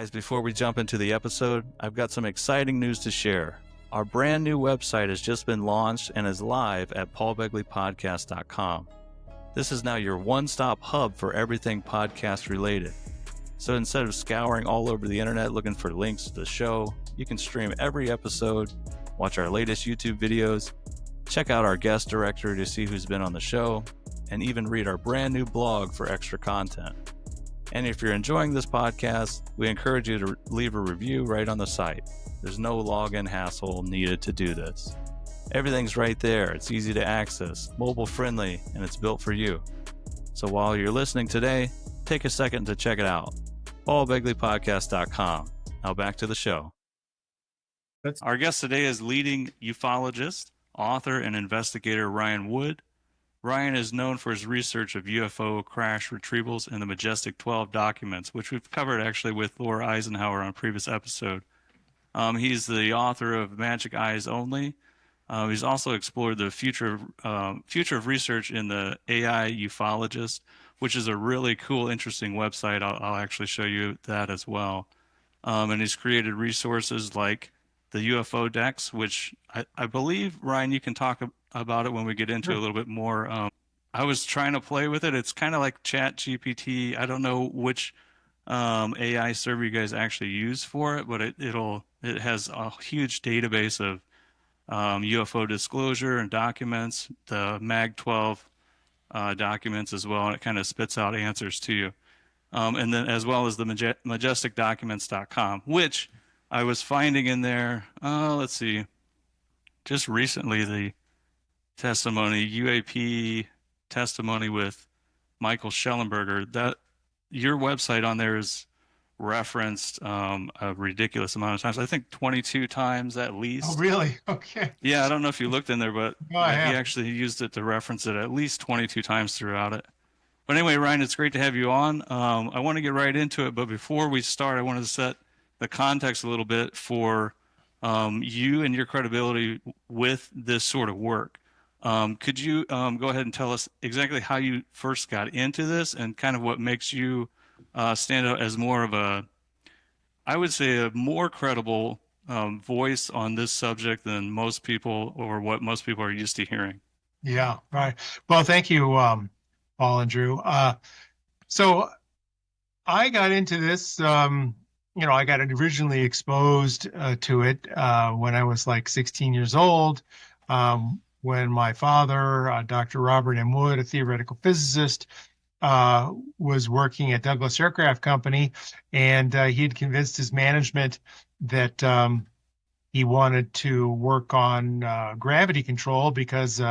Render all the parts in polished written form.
guys, before we jump into the episode, I've got some exciting news to share. Our brand new website has just been launched and is live at paulbegleypodcast.com. This is now your one-stop hub for everything podcast related. So instead of scouring all over the internet looking for links to the show, you can stream every episode, watch our latest YouTube videos, check out our guest directory to see who's been on the show, and even read our brand new blog for extra content. And if you're enjoying this podcast, we encourage you to leave a review right on the site. There's no login hassle needed to do this. Everything's right there. It's easy to access, mobile friendly, and it's built for you. So while you're listening today, take a second to check it out. paulbegleypodcast.com. Now back to the show. Our guest today is leading ufologist, author, and investigator Ryan Wood. Ryan is known for his research of UFO crash retrievals and the Majestic-12 documents, which we've covered actually with Laura Eisenhower on a previous episode. He's the author of Magic Eyes Only. He's also explored the future of research in the AI Ufologist, which is a really cool, interesting website. I'll actually show you that as well. And he's created resources like the UFO decks, which I believe, Ryan, you can talk about it when we get into it a little bit more. I was trying to play with it. It's kind of like Chat GPT. I don't know which AI server you guys actually use for it, but it has a huge database of UFO disclosure and documents, the Mag-12 documents as well, and it kind of spits out answers to you. And then as well as the Majestic-documents.com, which I was finding in there, let's see, just recently the testimony, UAP testimony with Michael Schellenberger, that your website on there is referenced a ridiculous amount of times. I think 22 times at least. Oh, really? Okay. Yeah, I don't know if you looked in there, but he actually used it to reference it at least 22 times throughout it. But anyway, Ryan, it's great to have you on. I want to get right into it, but before we start, I wanted to set the context a little bit for you and your credibility with this sort of work. Could you go ahead and tell us exactly how you first got into this and kind of what makes you stand out as more of a, I would say, a more credible voice on this subject than most people, or what most people are used to hearing? Yeah, right. Well, thank you, Paul and Drew. So I got into this, I got originally exposed to it when I was like 16 years old, when my father, Dr. Robert M. Wood, a theoretical physicist, was working at Douglas Aircraft Company, and he had convinced his management that he wanted to work on gravity control because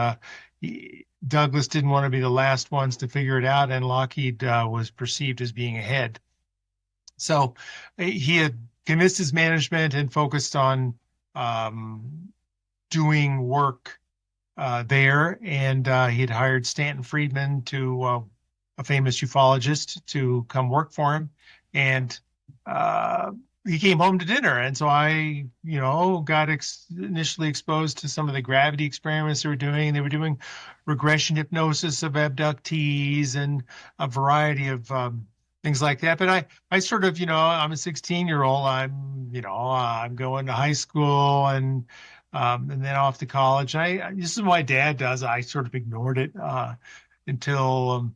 Douglas didn't want to be the last ones to figure it out, and Lockheed was perceived as being ahead. So he had convinced his management and focused on doing work there, and he had hired Stanton Friedman, a famous ufologist, to come work for him, and he came home to dinner, and so I, got initially exposed to some of the gravity experiments they were doing. They were doing regression hypnosis of abductees and a variety of things like that. But I sort of, I'm a 16-year-old. I'm going to high school and then off to college. This is what my dad does. I sort of ignored it until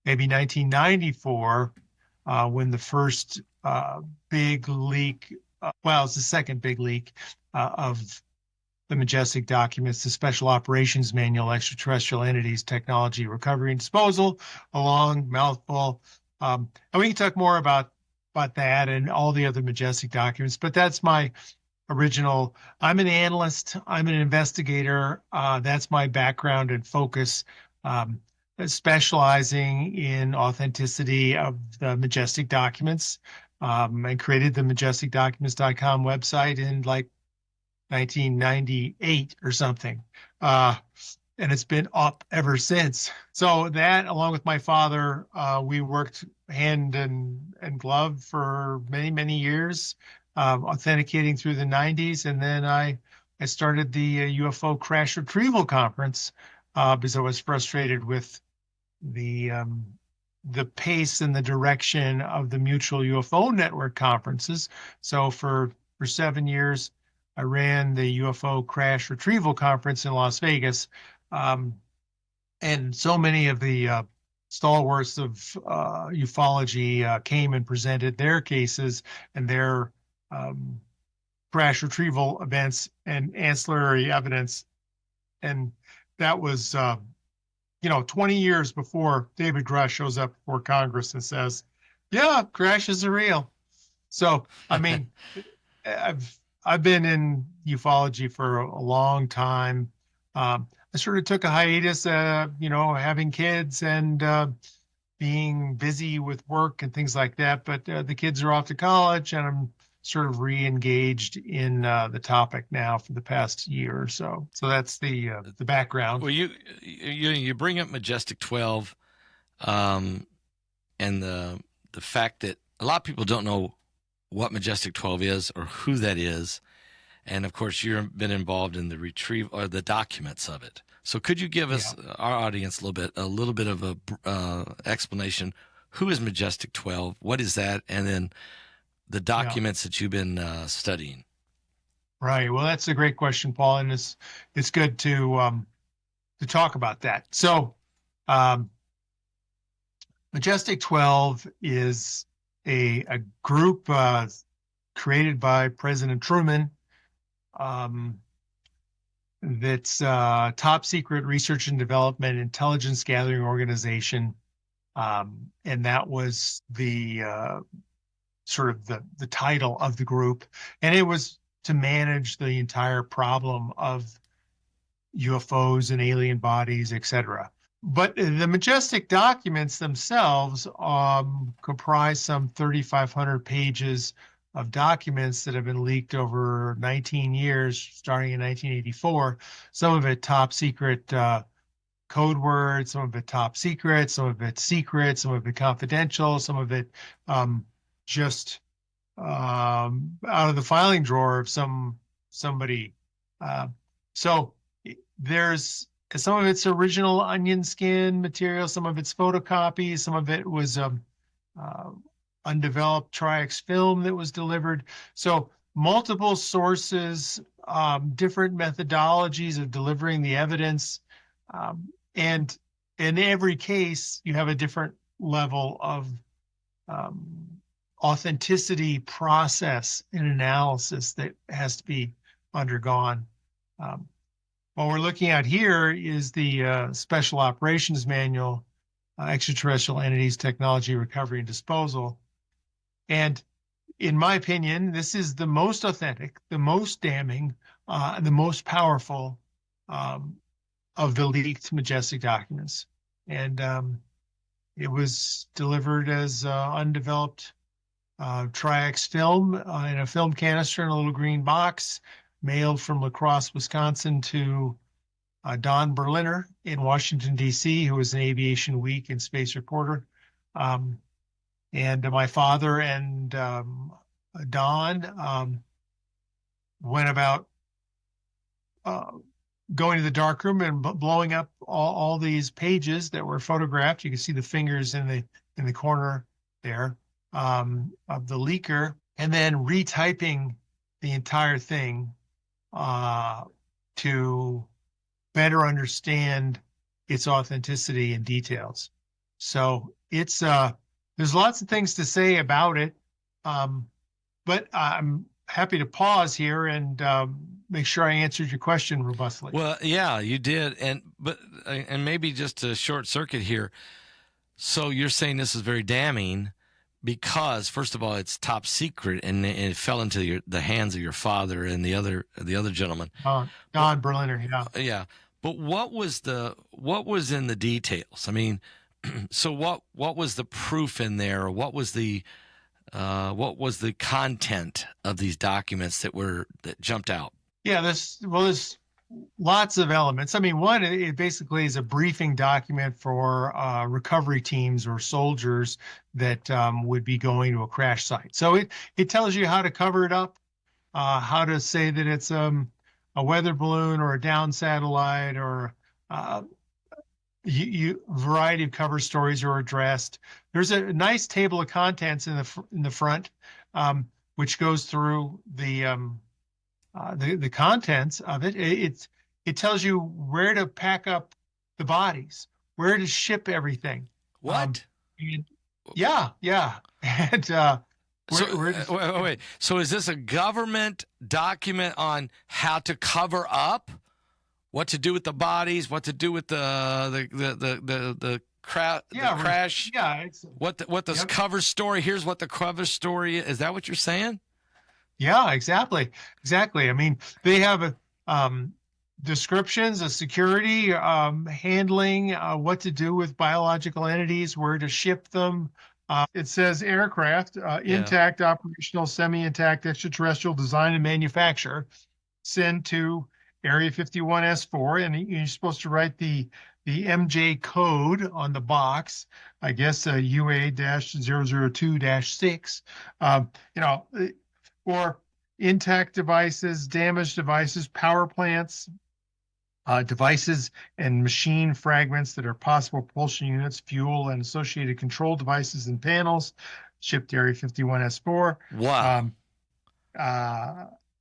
maybe 1994, when the first big leak, it's the second big leak of the Majestic documents, the Special Operations Manual, Extraterrestrial Entities, Technology, Recovery and Disposal, a long mouthful. And we can talk more about that and all the other Majestic documents, but that's my original. I'm an analyst. I'm an investigator. That's my background and focus, specializing in authenticity of the Majestic documents. I created the Majestic-documents.com website in like 1998 or something. And it's been up ever since. So that, along with my father, we worked hand and glove for many, many years, authenticating through the 90s. And then I started the UFO Crash Retrieval Conference because I was frustrated with the the pace and the direction of the Mutual UFO Network conferences. So for 7 years, I ran the UFO Crash Retrieval Conference in Las Vegas. Um, and so many of the stalwarts of ufology came and presented their cases and their um, crash retrieval events and ancillary evidence. And that was, 20 years before David Grush shows up before Congress and says, yeah, crashes are real. So, I mean, I've been in ufology for a long time. I sort of took a hiatus, having kids and being busy with work and things like that. But the kids are off to college, and I'm sort of re-engaged in the topic now for the past year or so. So that's the background. Well, you bring up Majestic-12, and the fact that a lot of people don't know what Majestic-12 is or who that is. And of course, you've been involved in the retrieval or the documents of it. So could you give us, our audience, a little bit of a explanation? Who is Majestic-12? What is that? And then the documents that you've been studying. Right. Well, that's a great question, Paul, and it's good to talk about that. So, Majestic-12 is a group created by President Truman. That's top secret research and development intelligence gathering organization, and that was the sort of the title of the group, and it was to manage the entire problem of UFOs and alien bodies, etc. But the Majestic documents themselves comprise some 3,500 pages of documents that have been leaked over 19 years, starting in 1984. Some of it top secret code words, some of it top secret, some of it secret, some of it confidential, some of it just out of the filing drawer of somebody. So there's some of it's original onion skin material, some of it's photocopies, some of it was undeveloped Tri-X film that was delivered. So multiple sources, different methodologies of delivering the evidence. And in every case, you have a different level of authenticity process and analysis that has to be undergone. What we're looking at here is the Special Operations Manual, Extraterrestrial Entities, Technology, Recovery, and Disposal. And in my opinion, this is the most authentic, the most damning, the most powerful of the leaked Majestic documents. And it was delivered as undeveloped Tri-X film in a film canister in a little green box, mailed from La Crosse, Wisconsin to Don Berliner in Washington, D.C., who was an Aviation Week and space reporter. And my father and Don went about going to the darkroom and blowing up all these pages that were photographed. You can see the fingers in the corner there of the leaker, and then retyping the entire thing to better understand its authenticity and details. So it's there's lots of things to say about it, but I'm happy to pause here and make sure I answered your question robustly. Well, yeah, you did, and maybe just a short circuit here. So you're saying this is very damning because, first of all, it's top secret, and it fell into the hands of your father and the other gentleman, Don Berliner. Yeah. But what was in the details? I mean, so what was the proof in there? What was the content of these documents that jumped out? Yeah, there's lots of elements. I mean, one, it basically is a briefing document for recovery teams or soldiers that would be going to a crash site. So it tells you how to cover it up, how to say that it's a weather balloon or a down satellite or variety of cover stories are addressed. There's a nice table of contents in the front, which goes through the contents of it. It tells you where to pack up the bodies, where to ship everything. What? And, yeah, and where to, wait. So is this a government document on how to cover up, what to do with the bodies, what to do with the crash? Yeah, what the yep. cover story? Here's what the cover story is. That what you're saying? Yeah, exactly. I mean, they have descriptions of security, handling, what to do with biological entities, where to ship them. It says aircraft, intact, operational, semi-intact, extraterrestrial design and manufacture, send to Area 51S4, and you're supposed to write the MJ code on the box. I guess UA-002-6. Or intact devices, damaged devices, power plants, devices and machine fragments that are possible propulsion units, fuel, and associated control devices and panels, shipped to Area 51S4. Wow.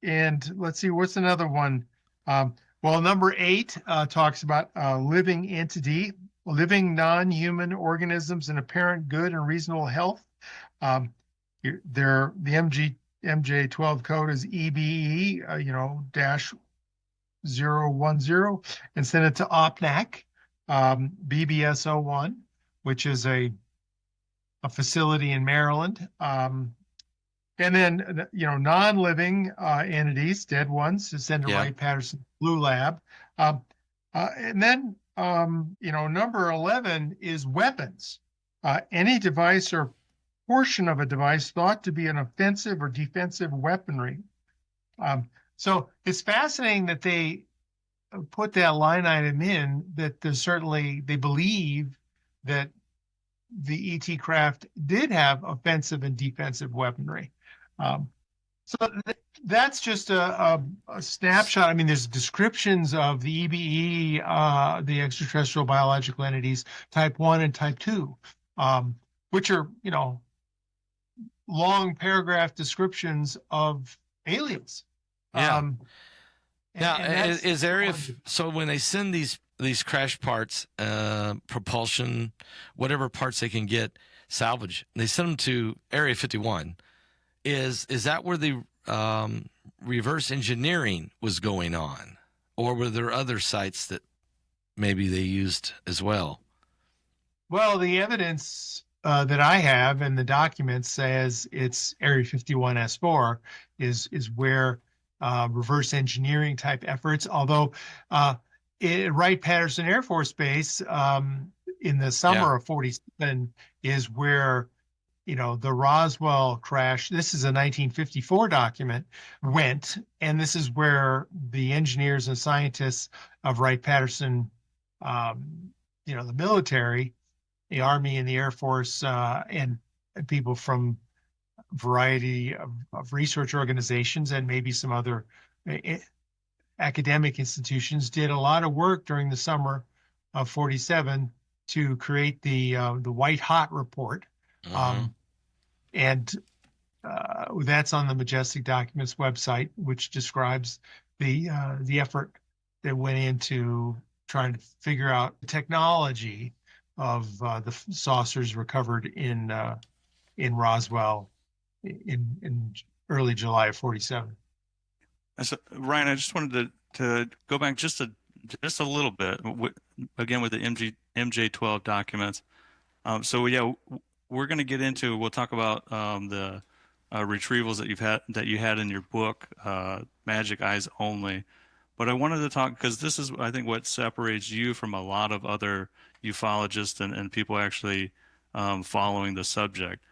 And let's see, what's another one? Well, number 8 talks about living entity, living non-human organisms in apparent good and reasonable health. The MJ12 code is EBE, dash 010, and send it to OPNAC, BBS01, which is a facility in Maryland. And then, non-living entities, dead ones, to send to Wright-Patterson Blue Lab. And then, number 11 is weapons. Any device or portion of a device thought to be an offensive or defensive weaponry. So it's fascinating that they put that line item in, that they believe that the ET craft did have offensive and defensive weaponry. So that's just a snapshot. I mean, there's descriptions of the EBE, the extraterrestrial biological entities, type 1 and type 2, which are, long paragraph descriptions of aliens. Yeah. Is area so when they send these crash parts, propulsion, whatever parts they can get salvage, they send them to Area 51. Is that where the reverse engineering was going on, or were there other sites that maybe they used as well? Well, the evidence that I have in the documents says it's Area 51S4 is where reverse engineering type efforts, although Wright-Patterson Air Force Base in the summer of 47 is where, the Roswell crash, this is a 1954 document, went, and this is where the engineers and scientists of Wright-Patterson, the military, the Army and the Air Force, and people from a variety of research organizations and maybe some other academic institutions did a lot of work during the summer of 47 to create the White Hot report. And that's on the Majestic Documents website, which describes the effort that went into trying to figure out the technology of the saucers recovered in Roswell in early July of 47. So, Ryan, I just wanted to go back just a little bit again with the MJ12 documents. We're going to get into. We'll talk about the retrievals that you had in your book, Magic Eyes Only. But I wanted to talk because this is, I think, what separates you from a lot of other ufologists and people actually following the subject.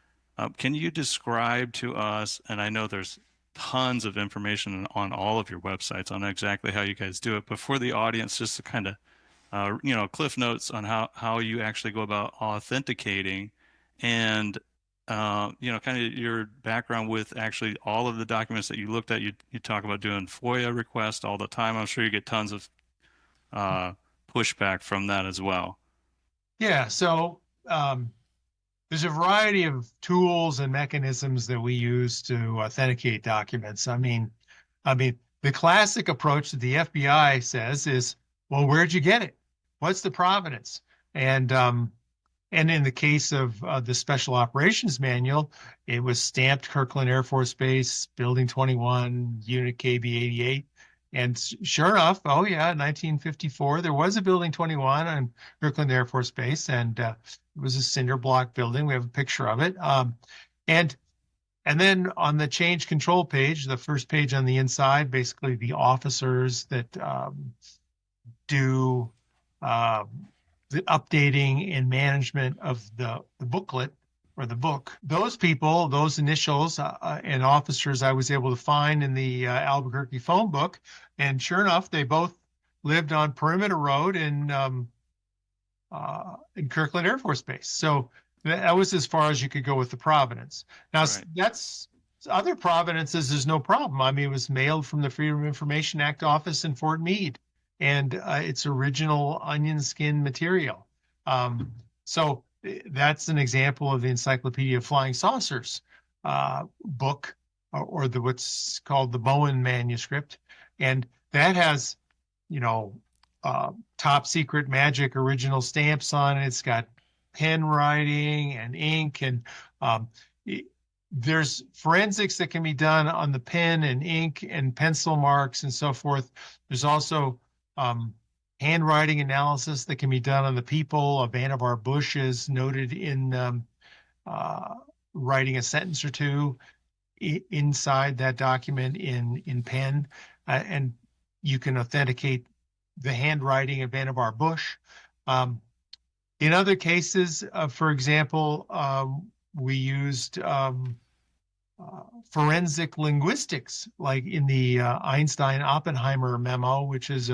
Can you describe to us, and I know there's tons of information on all of your websites on exactly how you guys do it, but for the audience, just to kind of, cliff notes on how you actually go about authenticating and, kind of your background with actually all of the documents that you looked at. You talk about doing FOIA requests all the time. I'm sure you get tons of pushback from that as well. Yeah. So there's a variety of tools and mechanisms that we use to authenticate documents. I mean, the classic approach that the FBI says is, well, where'd you get it? What's the provenance? And and in the case of the Special Operations Manual, it was stamped Kirkland Air Force Base, Building 21, Unit KB-88. And sure enough, oh yeah, 1954, there was a Building 21 on Kirkland Air Force Base, and it was a cinder block building. We have a picture of it. And and then on the change control page, the first page on the inside, basically the officers that do the updating and management of the booklet or the book. Those people, those initials and officers I was able to find in the Albuquerque phone book. And sure enough, they both lived on Perimeter Road in Kirkland Air Force Base. So that was as far as you could go with the provenance. Now, Right. that's other provenances is no problem. I mean, it was mailed from the Freedom of Information Act office in Fort Meade, and it's original onion skin material. So that's an example of the Encyclopedia of Flying Saucers book, or the what's called the Bowen manuscript, and that has, you know, top secret magic original stamps on it. It's got pen writing and ink, and there's forensics that can be done on the pen and ink and pencil marks and so forth. There's also handwriting analysis that can be done on the people. Vannevar Bush is noted in writing a sentence or two inside that document in pen, and you can authenticate the handwriting of Vannevar Bush. In other cases, for example, we used forensic linguistics, like in the Einstein-Oppenheimer memo, which is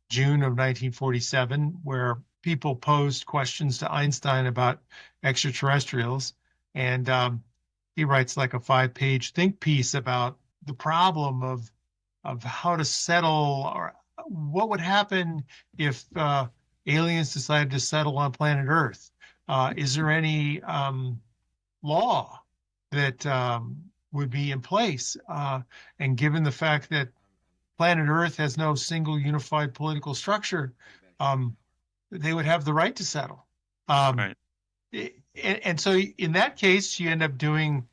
June of 1947, where people posed questions to Einstein about extraterrestrials. And he writes like a 5-page think piece about the problem of how to settle, or what would happen if aliens decided to settle on planet Earth. Is there any law that would be in place? And given the fact that planet Earth has no single unified political structure, they would have the right to settle. Right. And so in that case, you end up doing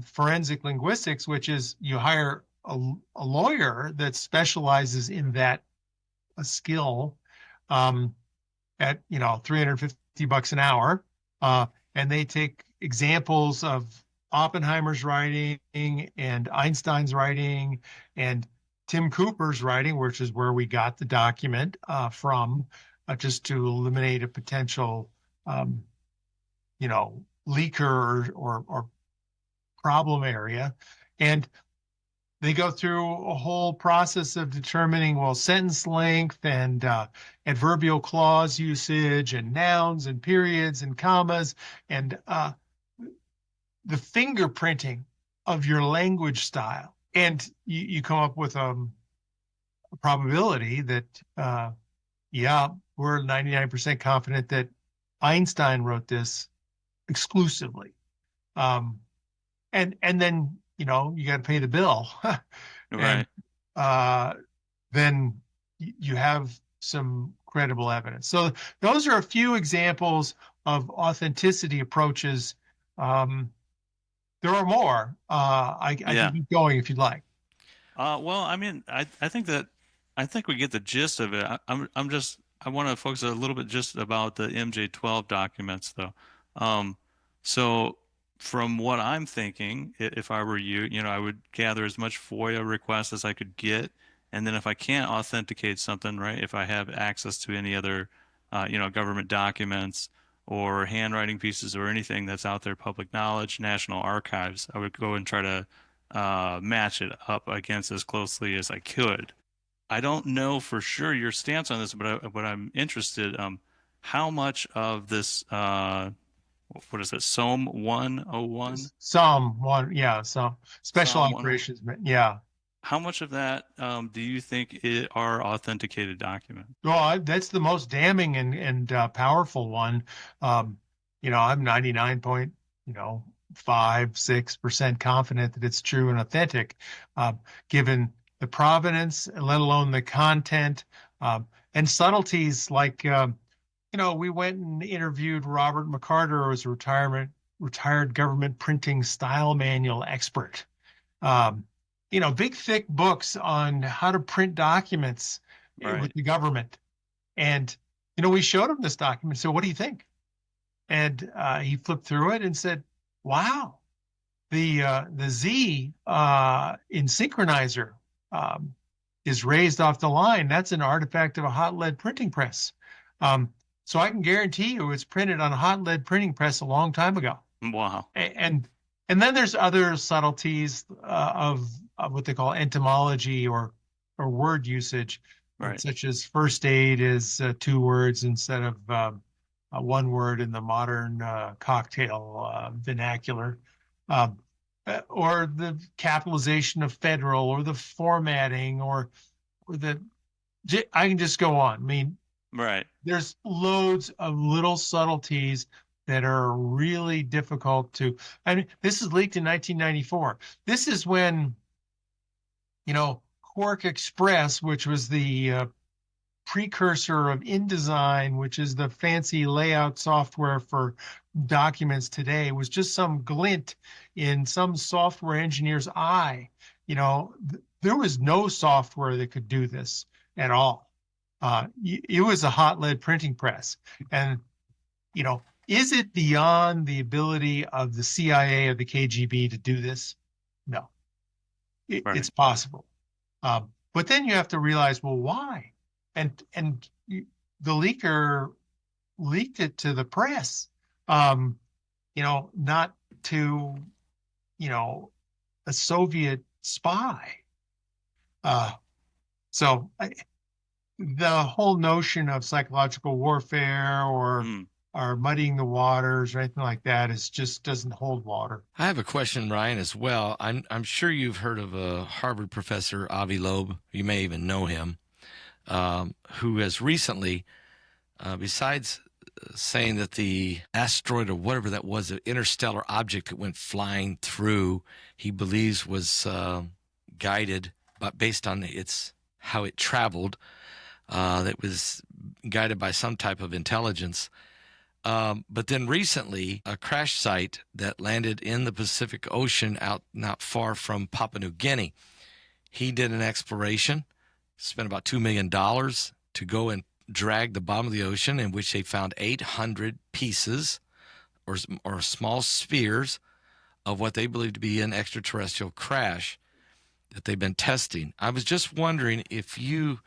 forensic linguistics, which is you hire a lawyer that specializes in that skill at $350 an hour, and they take examples of Oppenheimer's writing and Einstein's writing and Tim Cooper's writing, which is where we got the document from, just to eliminate a potential leaker or problem area. And they go through a whole process of determining, well, sentence length and adverbial clause usage and nouns and periods and commas, and the fingerprinting of your language style. And you come up with a probability that, we're 99% confident that Einstein wrote this exclusively. And then, you got to pay the bill. Right. And then you have some credible evidence. So those are a few examples of authenticity approaches. There are more. I can keep going if you'd like. Well, I mean, I think we get the gist of it. I want to focus a little bit just about the MJ12 documents, though. So from what I'm thinking, if I were you, I would gather as much FOIA requests as I could get, and then if I can't authenticate something, right, if I have access to any other, government documents or handwriting pieces or anything that's out there, public knowledge, National Archives, I would go and try to match it up against as closely as I could. I don't know for sure your stance on this, but I'm interested. How much of this, what is it, SOM 101? Some one, yeah. So special Some one- operations, yeah. How much of that do you think are authenticated documents? Well, that's the most damning and powerful one. I'm 99 point, 5, 6% confident that it's true and authentic, given the provenance, let alone the content, and subtleties like, we went and interviewed Robert McCarter, who was a retired government printing style manual expert. Um, big thick books on how to print documents Right. with the government. And, we showed him this document. So what do you think? And he flipped through it and said, wow, the Z in synchronizer is raised off the line. That's an artifact of a hot lead printing press. So I can guarantee you it's printed on a hot lead printing press a long time ago. Wow. And then there's other subtleties of what they call entomology or word usage, Right. such as first aid is 2 words instead of 1 word in the modern cocktail vernacular, or the capitalization of federal, or the formatting, or I can just go on. I mean, Right. there's loads of little subtleties that are really difficult to. I mean, this is leaked in 1994. This is when, Quark Express, which was the precursor of InDesign, which is the fancy layout software for documents today, was just some glint in some software engineer's eye. There was no software that could do this at all. It was a hot lead printing press. And, is it beyond the ability of the CIA or the KGB to do this? No, Right. it's possible. But then you have to realize, well, why? And the leaker leaked it to the press, not to, a Soviet spy. So the whole notion of psychological warfare or muddying the waters or anything like that just doesn't hold water. I have a question, Ryan, as well. I'm sure you've heard of a Harvard professor, Avi Loeb. You may even know him, who has recently, besides saying that the asteroid or whatever that was, an interstellar object that went flying through, he believes was guided, but based on how it traveled, that was guided by some type of intelligence. But then recently, a crash site that landed in the Pacific Ocean out not far from Papua New Guinea. He did an exploration, spent about $2 million to go and drag the bottom of the ocean, in which they found 800 pieces or small spheres of what they believe to be an extraterrestrial crash that they've been testing. I was just wondering if you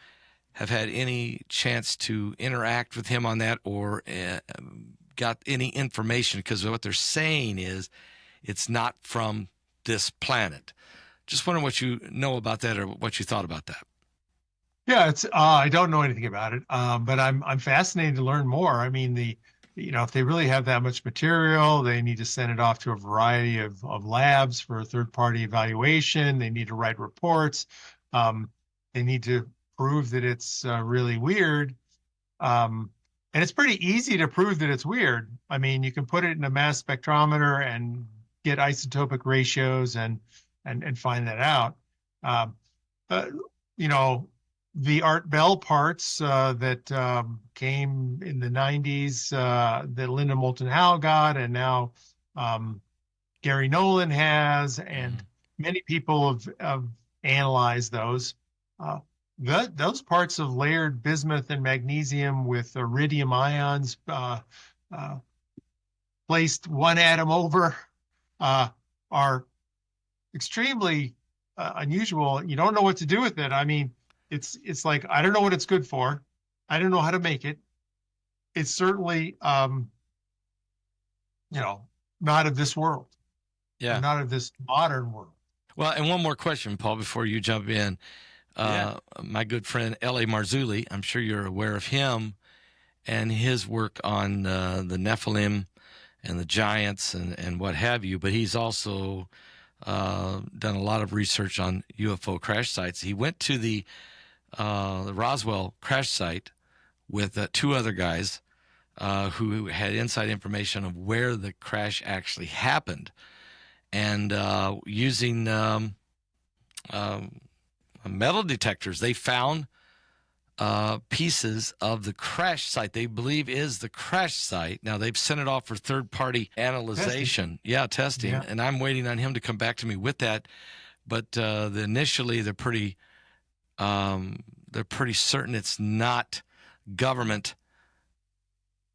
have had any chance to interact with him on that or got any information, because what they're saying is it's not from this planet. Just wondering what you know about that or what you thought about that. Yeah, it's I don't know anything about it, but I'm fascinated to learn more. I mean, if they really have that much material, they need to send it off to a variety of labs for a third-party evaluation. They need to write reports. They need to prove that it's really weird. And it's pretty easy to prove that it's weird. I mean, you can put it in a mass spectrometer and get isotopic ratios and find that out. The Art Bell parts that came in the 90s that Linda Moulton Howe got, and now Gary Nolan has, and many people have analyzed those. Those parts of layered bismuth and magnesium with iridium ions placed one atom over are extremely unusual. You don't know what to do with it. I mean, it's like, I don't know what it's good for. I don't know how to make it. It's certainly, not of this world. Yeah. Not of this modern world. Well, and one more question, Paul, before you jump in. My good friend L.A. Marzulli, I'm sure you're aware of him and his work on the Nephilim and the giants and what have you, but he's also done a lot of research on UFO crash sites. He went to the Roswell crash site with 2 other guys who had inside information of where the crash actually happened. And using metal detectors, they found pieces of the crash site they believe is the crash site. Now they've sent it off for third-party analyzation. Testing. Yeah. And I'm waiting on him to come back to me with that. But initially they're pretty certain it's not government.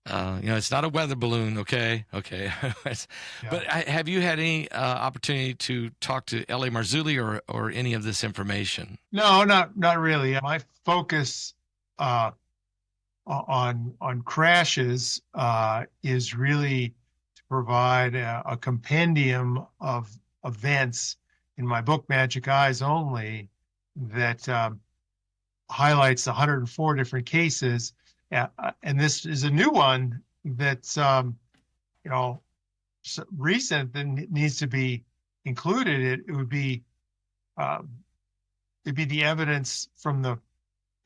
It's not a weather balloon. Okay. But have you had any opportunity to talk to L.A. Marzulli or any of this information? No, not really. My focus on crashes is really to provide a compendium of events in my book Magic Eyes Only that highlights 104 different cases. And this is a new one that's recent and needs to be included. It would be it'd be the evidence from the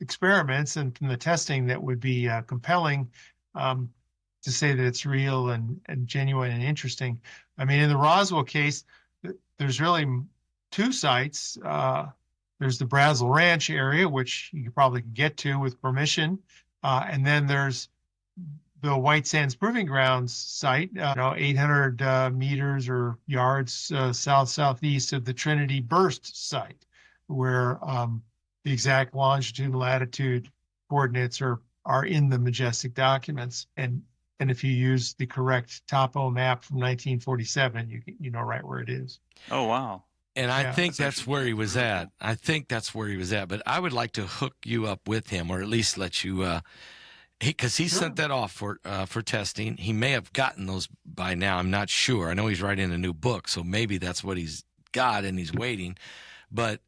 experiments and from the testing that would be compelling to say that it's real and genuine and interesting. I mean, in the Roswell case, there's really 2 sites. There's the Brazel Ranch area, which you probably can get to with permission. And then there's the White Sands Proving Grounds site, 800 meters or yards southeast of the Trinity Burst site, where the exact longitude and latitude coordinates are in the Majestic documents. And if you use the correct topo map from 1947, you know right where it is. Oh, wow. And I think that's where he was at. But I would like to hook you up with him, or at least let you, because he sent that off for testing. He may have gotten those by now. I'm not sure. I know he's writing a new book, so maybe that's what he's got and he's waiting. But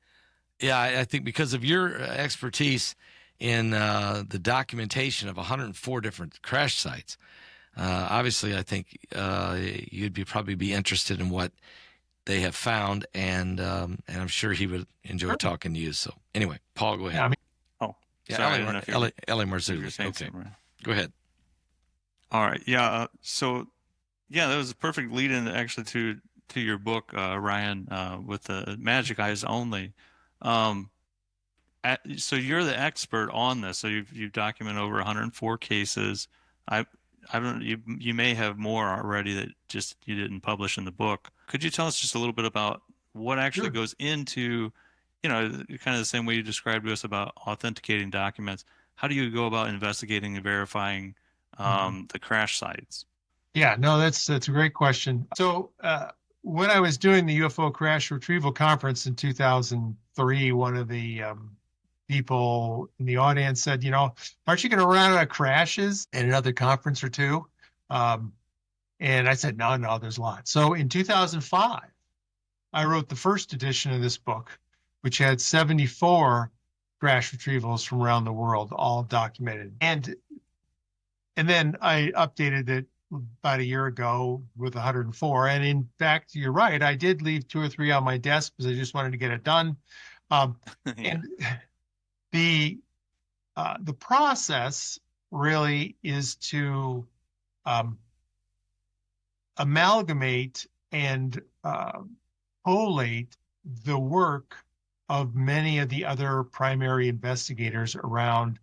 yeah, I think because of your expertise in the documentation of 104 different crash sites, obviously I think you'd probably be interested in what they have found, and I'm sure he would enjoy talking to you. So anyway, Paul, go ahead. L.A. Marzulli. Okay, go ahead. All right. Yeah. So, that was a perfect lead-in actually to your book, Ryan, with the Magic Eyes Only. So you're the expert on this. So you've documented over 104 cases. I don't. You may have more already that just you didn't publish in the book. Could you tell us just a little bit about what actually goes into, kind of the same way you described to us about authenticating documents? How do you go about investigating and verifying the crash sites? Yeah, no, that's a great question. So when I was doing the UFO Crash Retrieval Conference in 2003, one of the people in the audience said, aren't you going to run out of crashes in another conference or 2? And I said, no, there's lots. So in 2005, I wrote the first edition of this book, which had 74 crash retrievals from around the world, all documented. And then I updated it about a year ago with 104. And in fact, you're right, I did leave 2 or 3 on my desk because I just wanted to get it done. And the process really is to amalgamate and collate the work of many of the other primary investigators around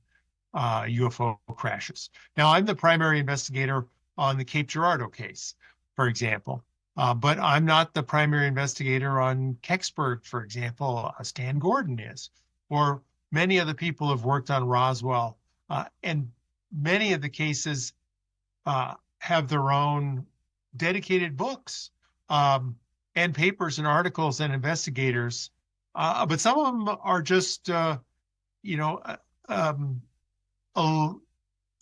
UFO crashes. Now, I'm the primary investigator on the Cape Girardeau case, for example, but I'm not the primary investigator on Kecksburg, for example. Stan Gordon is, or many of the people have worked on Roswell, and many of the cases have their own dedicated books and papers and articles and investigators. But some of them are just,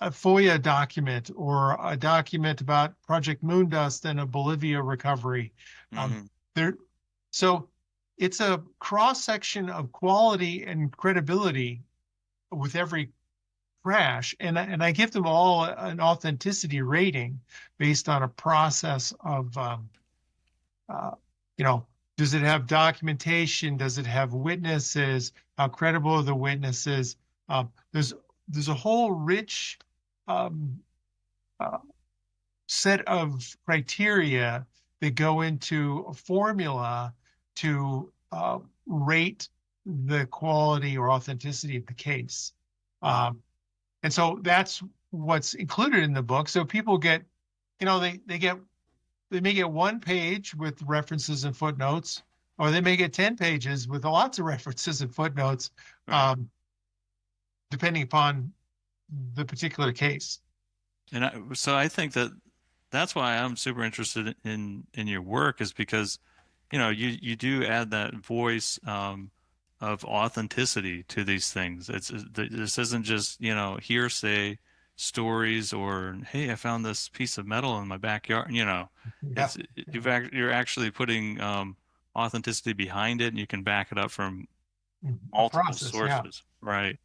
a FOIA document or a document about Project Moondust and a Bolivia recovery. So it's a cross-section of quality and credibility with every crash, and I give them all an authenticity rating based on a process of Does it have documentation? Does it have witnesses? How credible are the witnesses? There's a whole rich um, uh, set of criteria that go into a formula to rate the quality or authenticity of the case. And so that's what's included in the book. So people get, they may get 1 page with references and footnotes, or they may get 10 pages with lots of references and footnotes, Right. depending upon the particular case. And so I think that's why I'm super interested in your work, is because you do add that voice of authenticity to these things. This isn't just hearsay stories, or hey, I found this piece of metal in my backyard. Yeah. You're actually putting authenticity behind it, and you can back it up from A multiple process, yeah. sources. Right.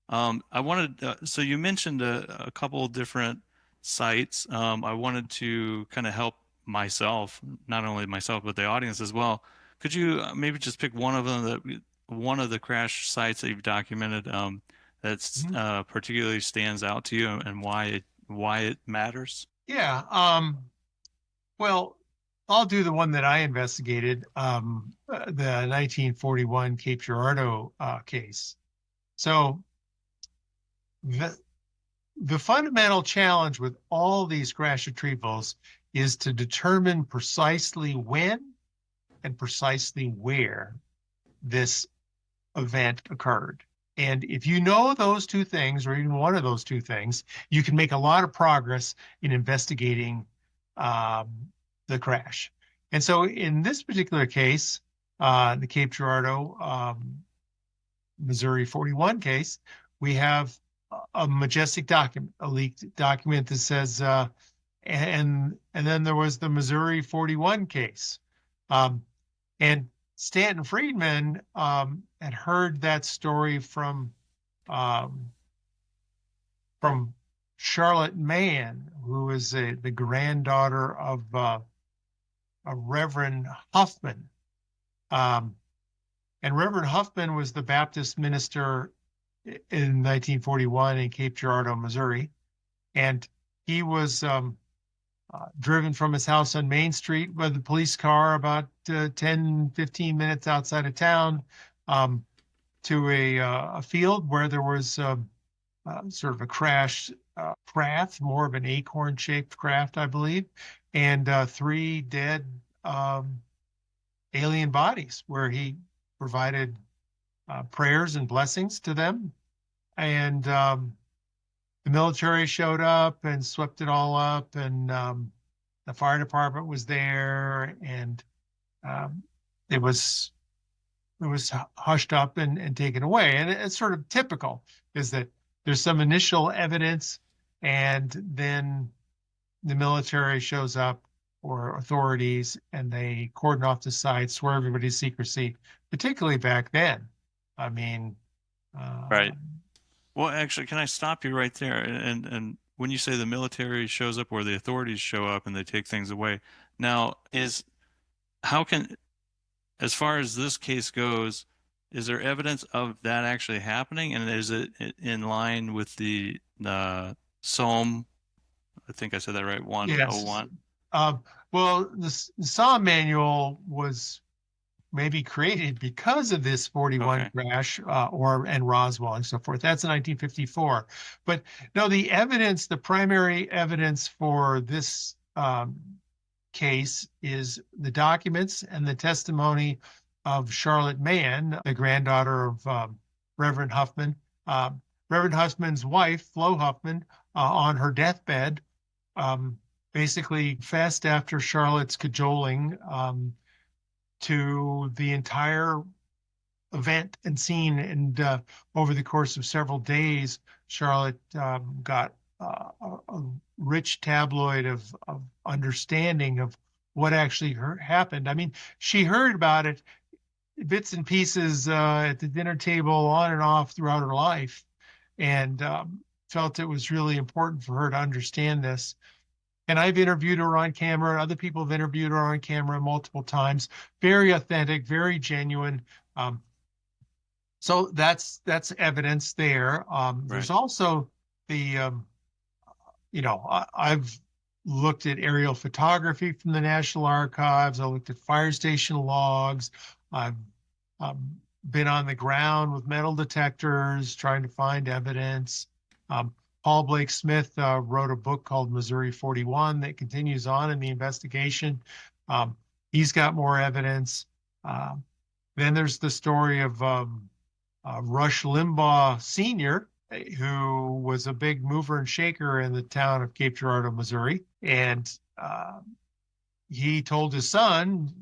I wanted, so you mentioned a couple of different sites. I wanted to kind of help myself, not only myself, but the audience as well. Could you maybe just pick one of them, one of the crash sites that you've documented, that's particularly stands out to you, and why it matters? Yeah. Well, I'll do the one that I investigated, the 1941 Cape Girardeau case. So the fundamental challenge with all these crash retrievals is to determine precisely when and precisely where this event occurred. And if you know those two things, or even one of those two things, you can make a lot of progress in investigating the crash. And so in this particular case, the Cape Girardeau, Missouri 41 case, we have a majestic document, a leaked document that says, and then there was the Missouri 41 case. And Stanton Friedman had heard that story from Charlotte Mann, who is the granddaughter of a Reverend Huffman. And Reverend Huffman was the Baptist minister in 1941 in Cape Girardeau, Missouri. And he was driven from his house on Main Street with a police car about 10, 15 minutes outside of town to a field where there was sort of a crashed craft, more of an acorn-shaped craft, I believe, and 3 dead alien bodies where he provided prayers and blessings to them. And the military showed up and swept it all up, and the fire department was there, and it was hushed up and taken away. And it's sort of typical, is that there's some initial evidence, and then the military shows up, or authorities, and they cordon off the site, swear everybody's secrecy, particularly back then. I mean, Right. Well, actually, can I stop you right there? And when you say the military shows up, or the authorities show up and they take things away, now how can, as far as this case goes, is there evidence of that actually happening? And is it in line with the Psalm? I think I said that right, 101. Yes. Well, the Psalm manual was maybe created because of this 41 crash, and Roswell and so forth. That's in 1954. But no, the primary evidence for this case is the documents and the testimony of Charlotte Mann, the granddaughter of Reverend Huffman. Reverend Huffman's wife, Flo Huffman, on her deathbed, basically confessed after Charlotte's cajoling to the entire event and scene. And over the course of several days, Charlotte got a rich tabloid of understanding of what actually happened. I mean, she heard about it, bits and pieces at the dinner table, on and off throughout her life, and felt it was really important for her to understand this. And I've interviewed her on camera. Other people have interviewed her on camera multiple times. Very authentic, very genuine. So that's evidence there. There's Right. also the I've looked at aerial photography from the National Archives. I looked at fire station logs. I've been on the ground with metal detectors trying to find evidence. Paul Blake Smith wrote a book called Missouri 41 that continues on in the investigation. He's got more evidence. Then there's the story of Rush Limbaugh Sr., who was a big mover and shaker in the town of Cape Girardeau, Missouri. And he told his son,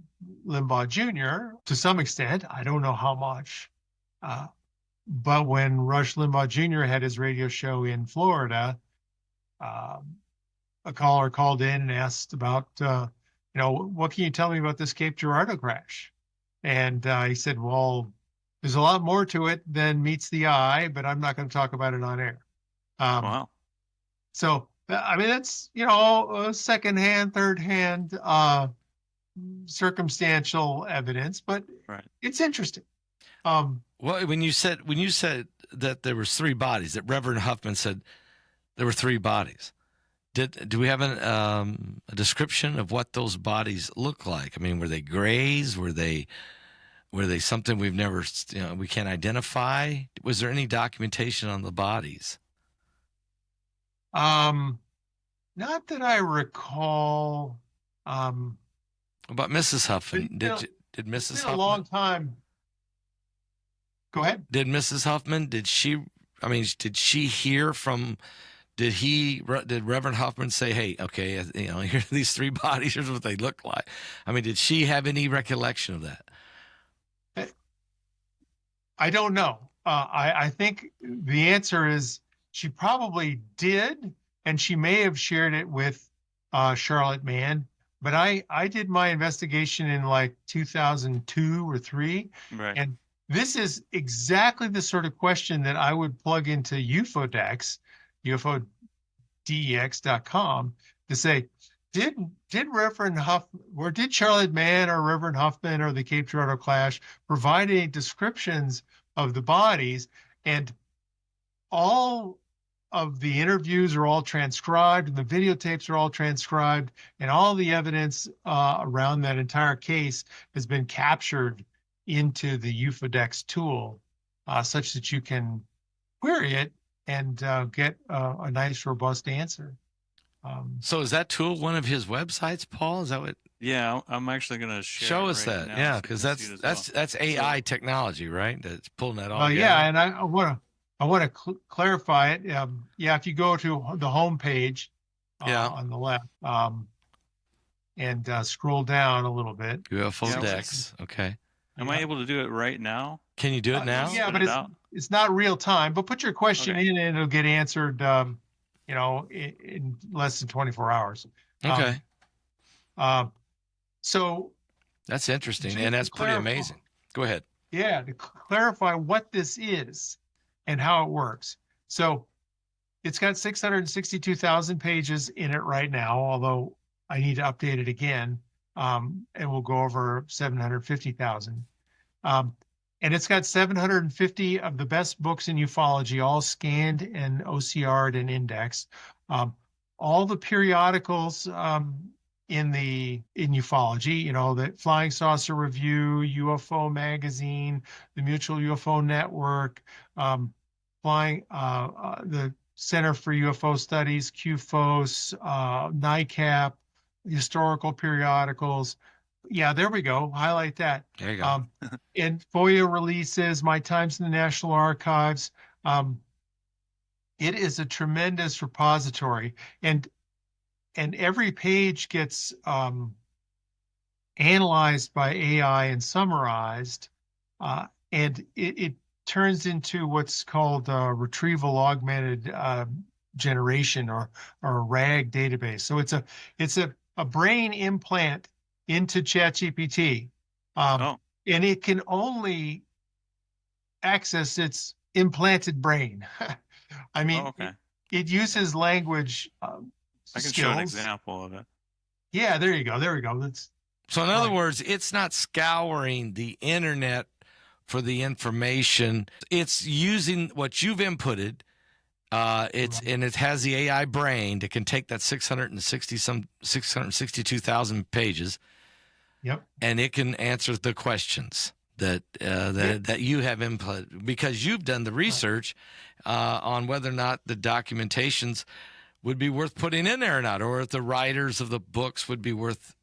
Limbaugh Jr., to some extent, I don't know how much, but when Rush Limbaugh Jr. had his radio show in Florida, a caller called in and asked about, what can you tell me about this Cape Girardeau crash? And he said, well, there's a lot more to it than meets the eye, but I'm not going to talk about it on air. Wow. So, I mean, that's, secondhand, third-hand circumstantial evidence, but Right. it's interesting. Well, when you said that there was 3 bodies, that Reverend Huffman said there were 3 bodies. Do we have a description of what those bodies look like? I mean, were they grays? Were they something we've never, we can't identify? Was there any documentation on the bodies? Not that I recall. About Mrs. Huffman? Did Mrs. It's been Huffman? a long time. Go ahead. Did Mrs. Huffman? Did she hear from? Did Reverend Huffman say, "Hey, okay, here are these 3 bodies. Here's what they look like"? I mean, did she have any recollection of that? I don't know. I think the answer is she probably did, and she may have shared it with Charlotte Mann. But I did my investigation in like 2002 or 3, Right. and this is exactly the sort of question that I would plug into UFODEX, UFODEX.com, to say, did Reverend Huffman, or did Charlotte Mann or Reverend Huffman or the Cape Girardeau Clash provide any descriptions of the bodies? And all of the interviews are all transcribed, and the videotapes are all transcribed, and all the evidence around that entire case has been captured into the UFODEX tool, such that you can query it and get a nice, robust answer. So is that tool one of his websites, Paul? Is that what? Yeah, I'm actually going to Show us right that. now Yeah, so you because can see it as well. that's AI technology, right? That's pulling that all together. Yeah, and I want to clarify it. If you go to the home page on the left, and scroll down a little bit. UFODEX. Okay. Am I able to do it right now? Can you do it now? Yeah, but it's not real time. But put your question in, and it'll get answered. In less than 24 hours. Okay. So that's interesting, and that's pretty amazing. Go ahead. Yeah, to clarify what this is and how it works. So it's got 662,000 pages in it right now, although I need to update it again, and we'll go over 750,000. And it's got 750 of the best books in ufology, all scanned and OCR'd and indexed. All the periodicals in ufology, the Flying Saucer Review, UFO Magazine, the Mutual UFO Network, the Center for UFO Studies, QFOS, NICAP, historical periodicals. Yeah, there we go. Highlight that. There you go. And FOIA releases, My Times in the National Archives. It is a tremendous repository, and every page gets analyzed by AI and summarized, and it turns into what's called retrieval augmented generation, or a RAG database. So it's a brain implant into ChatGPT, and it can only access its implanted brain. I mean, it uses language I can show an skills. example of it. Yeah, there you go. There we go. So in other Right. words, it's not scouring the internet for the information. It's using what you've inputted. And it has the AI brain that can take that 662,000 pages. Yep. And it can answer the questions that you have input, because you've done the research on whether or not the documentations would be worth putting in there or not, or if the writers of the books would be worth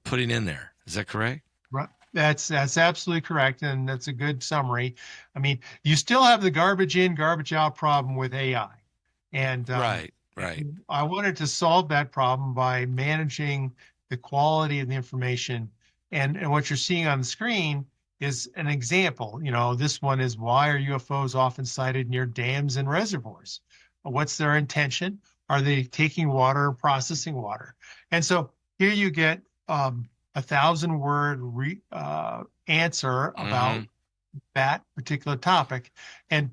putting in there. Is that correct? Right. That's absolutely correct, and that's a good summary. I mean, you still have the garbage in, garbage out problem with AI, and Right. I wanted to solve that problem by managing the quality of the information. And what you're seeing on the screen is an example. This one is, why are UFOs often sighted near dams and reservoirs? What's their intention? Are they taking water or processing water? And so here you get 1,000-word answer about that particular topic. And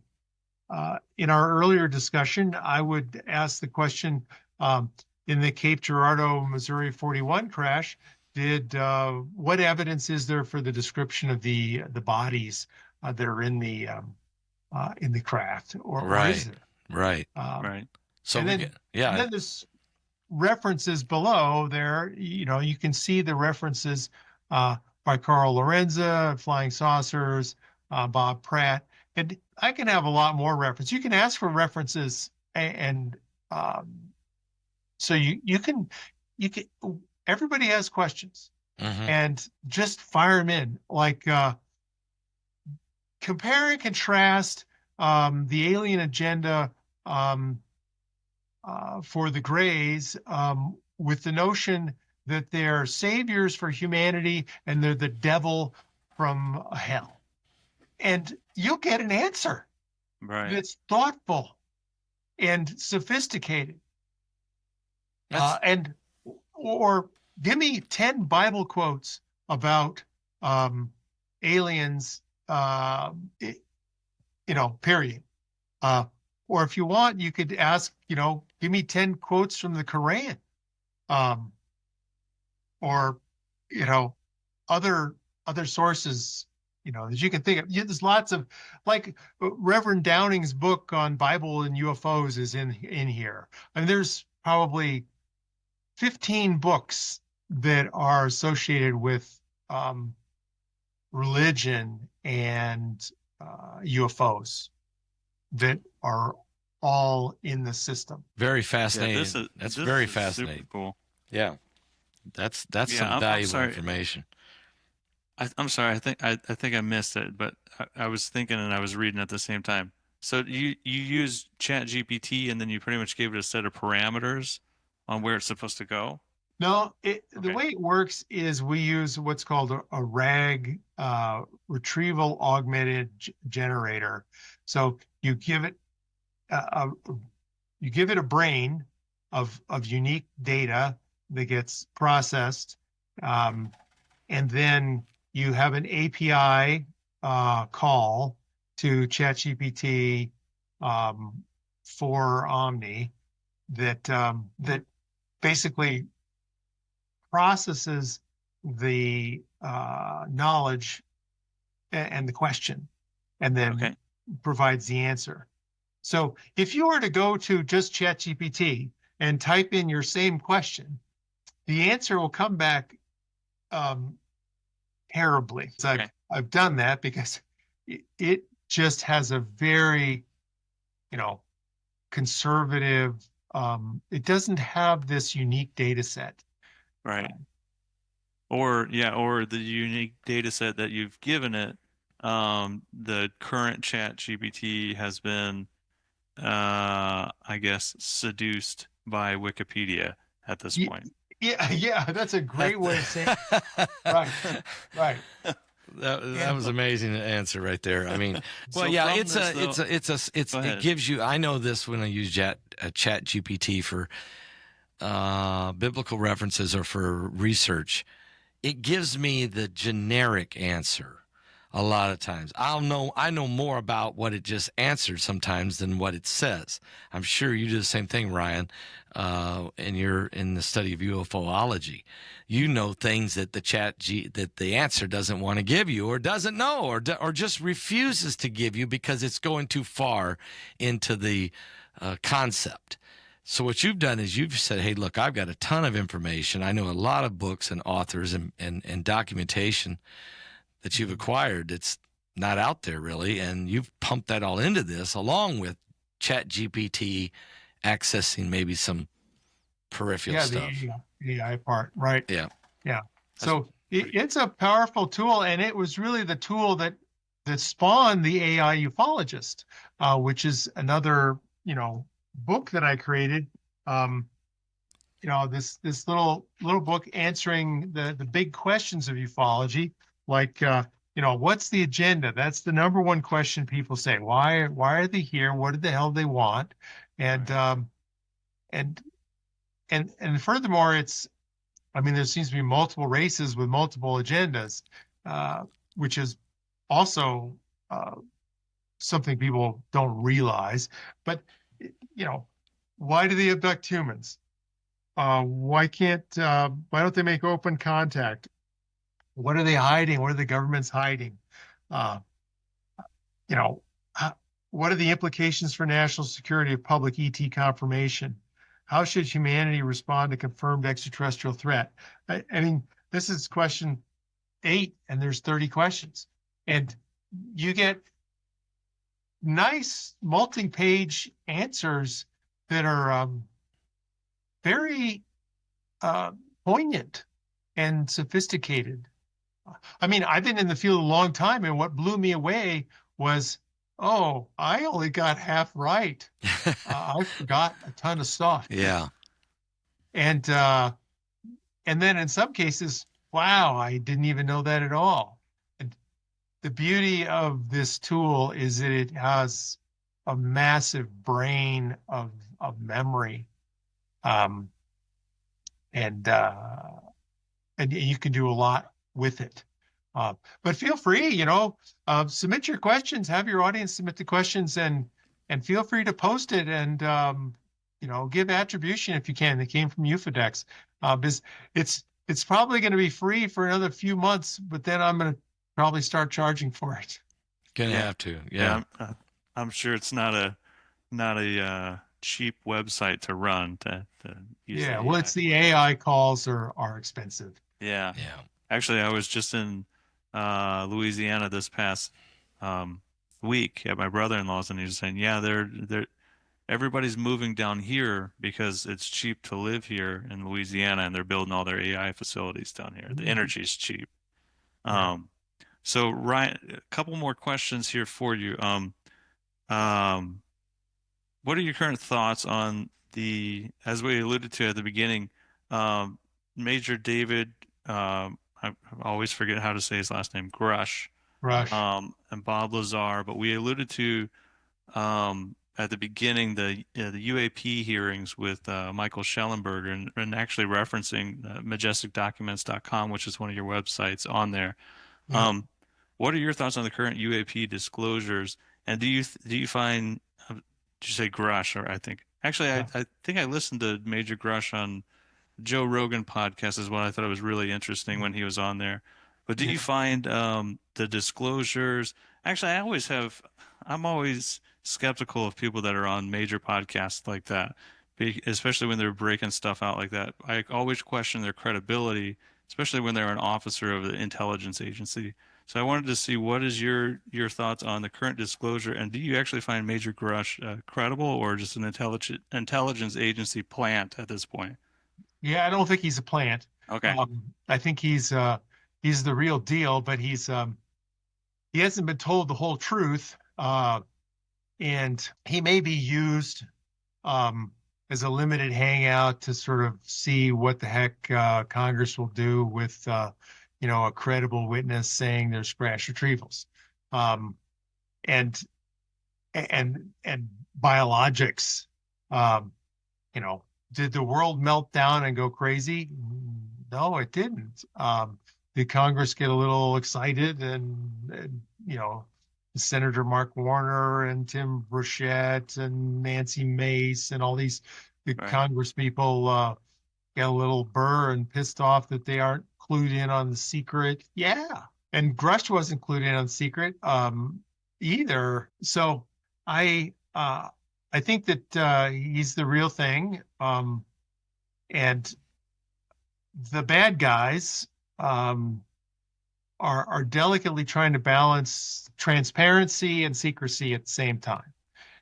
in our earlier discussion, I would ask the question, in the Cape Girardeau, Missouri 41 crash, what evidence is there for the description of the bodies that are in the craft, or is there? Right. Right. So and then there's references below there. You can see the references by Carl Lorenza, Flying Saucers, Bob Pratt, and I can have a lot more reference. You can ask for references, and so you can. Everybody has questions, and just fire them in. Like compare and contrast the alien agenda for the Greys with the notion that they're saviors for humanity and they're the devil from hell. And you'll get an answer that's thoughtful and sophisticated. Or give me 10 Bible quotes about aliens, period. Or if you want, you could ask, give me 10 quotes from the Quran, or, other sources, that you can think of. There's lots of, like Reverend Downing's book on Bible and UFOs is in here. I mean, there's probably 15 books that are associated with religion and UFOs that are all in the system. Very fascinating. Yeah, that's this very is fascinating. super cool. Yeah, that's some valuable information. I'm sorry. I think I missed it, but I was thinking and I was reading at the same time. So you use ChatGPT and then you pretty much gave it a set of parameters on where it's supposed to go? No, the way it works is we use what's called a RAG, retrieval augmented generator. So you give it a brain of unique data that gets processed, and then you have an API call to ChatGPT for Omni that basically processes the knowledge and the question, and then provides the answer. So if you were to go to just ChatGPT and type in your same question, the answer will come back terribly. So I've done that because it just has a very, conservative. It doesn't have this unique data set. Right. Or the unique data set that you've given it. The current ChatGPT has been, I guess, seduced by Wikipedia at this point. Yeah, that's a great way of saying it. Right. That was an amazing answer right there. I mean, well, yeah, it gives you. I know this when I use Chat GPT for biblical references or for research. It gives me the generic answer. A lot of times. I know more about what it just answered sometimes than what it says. I'm sure you do the same thing, Ryan, and you're in the study of UFOlogy. You know things that that the answer doesn't want to give you, or doesn't know, or just refuses to give you because it's going too far into the concept. So what you've done is you've said, hey, look, I've got a ton of information. I know a lot of books and authors and documentation that you've acquired that's not out there really, and you've pumped that all into this along with Chat GPT accessing maybe some peripheral stuff. The AI part, right? Yeah. Yeah. So it's a powerful tool, and it was really the tool that spawned the AI ufologist, which is another book that I created. This little book answering the big questions of ufology, like what's the agenda? That's the number one question people say. Why are they here? What the hell do they want? And and furthermore, there seems to be multiple races with multiple agendas, which is also something people don't realize. But why do they abduct humans? Why don't they make open contact? What are they hiding? What are the governments hiding? What are the implications for national security of public ET confirmation? How should humanity respond to confirmed extraterrestrial threat? I mean, this is question 8, and there's 30 questions. And you get nice multi-page answers that are very poignant and sophisticated. I mean, I've been in the field a long time, and what blew me away was, oh, I only got half right. I forgot a ton of stuff. Yeah. And then in some cases, wow, I didn't even know that at all. And the beauty of this tool is that it has a massive brain of memory. And you can do a lot with it. But feel free, submit your questions, have your audience submit the questions, and feel free to post it, and give attribution if you can. They came from Ufodex. Because it's probably going to be free for another few months, but then I'm going to probably start charging for it. Gonna have to, yeah. I'm sure it's not a cheap website to run to use. Yeah, well, it's the AI calls are expensive. Yeah. Actually, I was just in Louisiana this past week at my brother-in-law's, and he was saying, yeah, everybody's moving down here because it's cheap to live here in Louisiana, and they're building all their AI facilities down here. The energy's cheap. So Ryan, a couple more questions here for you. What are your current thoughts on as we alluded to at the beginning, Major David, I always forget how to say his last name, Grush, and Bob Lazar, but we alluded to at the beginning the UAP hearings with Michael Schellenberger, and actually referencing majesticdocuments.com, which is one of your websites on there. Yeah. What are your thoughts on the current UAP disclosures? And do you find, did you say Grush? Or I think I think I listened to Major Grush on Joe Rogan podcast as well. I thought it was really interesting when he was on there. But do you find the disclosures? Actually, I'm always skeptical of people that are on major podcasts like that, especially when they're breaking stuff out like that. I always question their credibility, especially when they're an officer of the intelligence agency. So I wanted to see, what is your thoughts on the current disclosure, and do you actually find Major Grush credible, or just an intelligence agency plant at this point? Yeah, I don't think he's a plant. Okay. I think he's the real deal, but he hasn't been told the whole truth, and he may be used as a limited hangout to sort of see what the heck Congress will do with a credible witness saying there's crash retrievals, and biologics. Did the world melt down and go crazy? No, it didn't. the Congress get a little excited, and you know, Senator Mark Warner and Tim Burchett and Nancy Mace and all these the Right. Congress people get a little burr and pissed off that they aren't clued in on the secret. Yeah. And Grush wasn't clued in on secret either. So I I think that he's the real thing. And the bad guys are delicately trying to balance transparency and secrecy at the same time.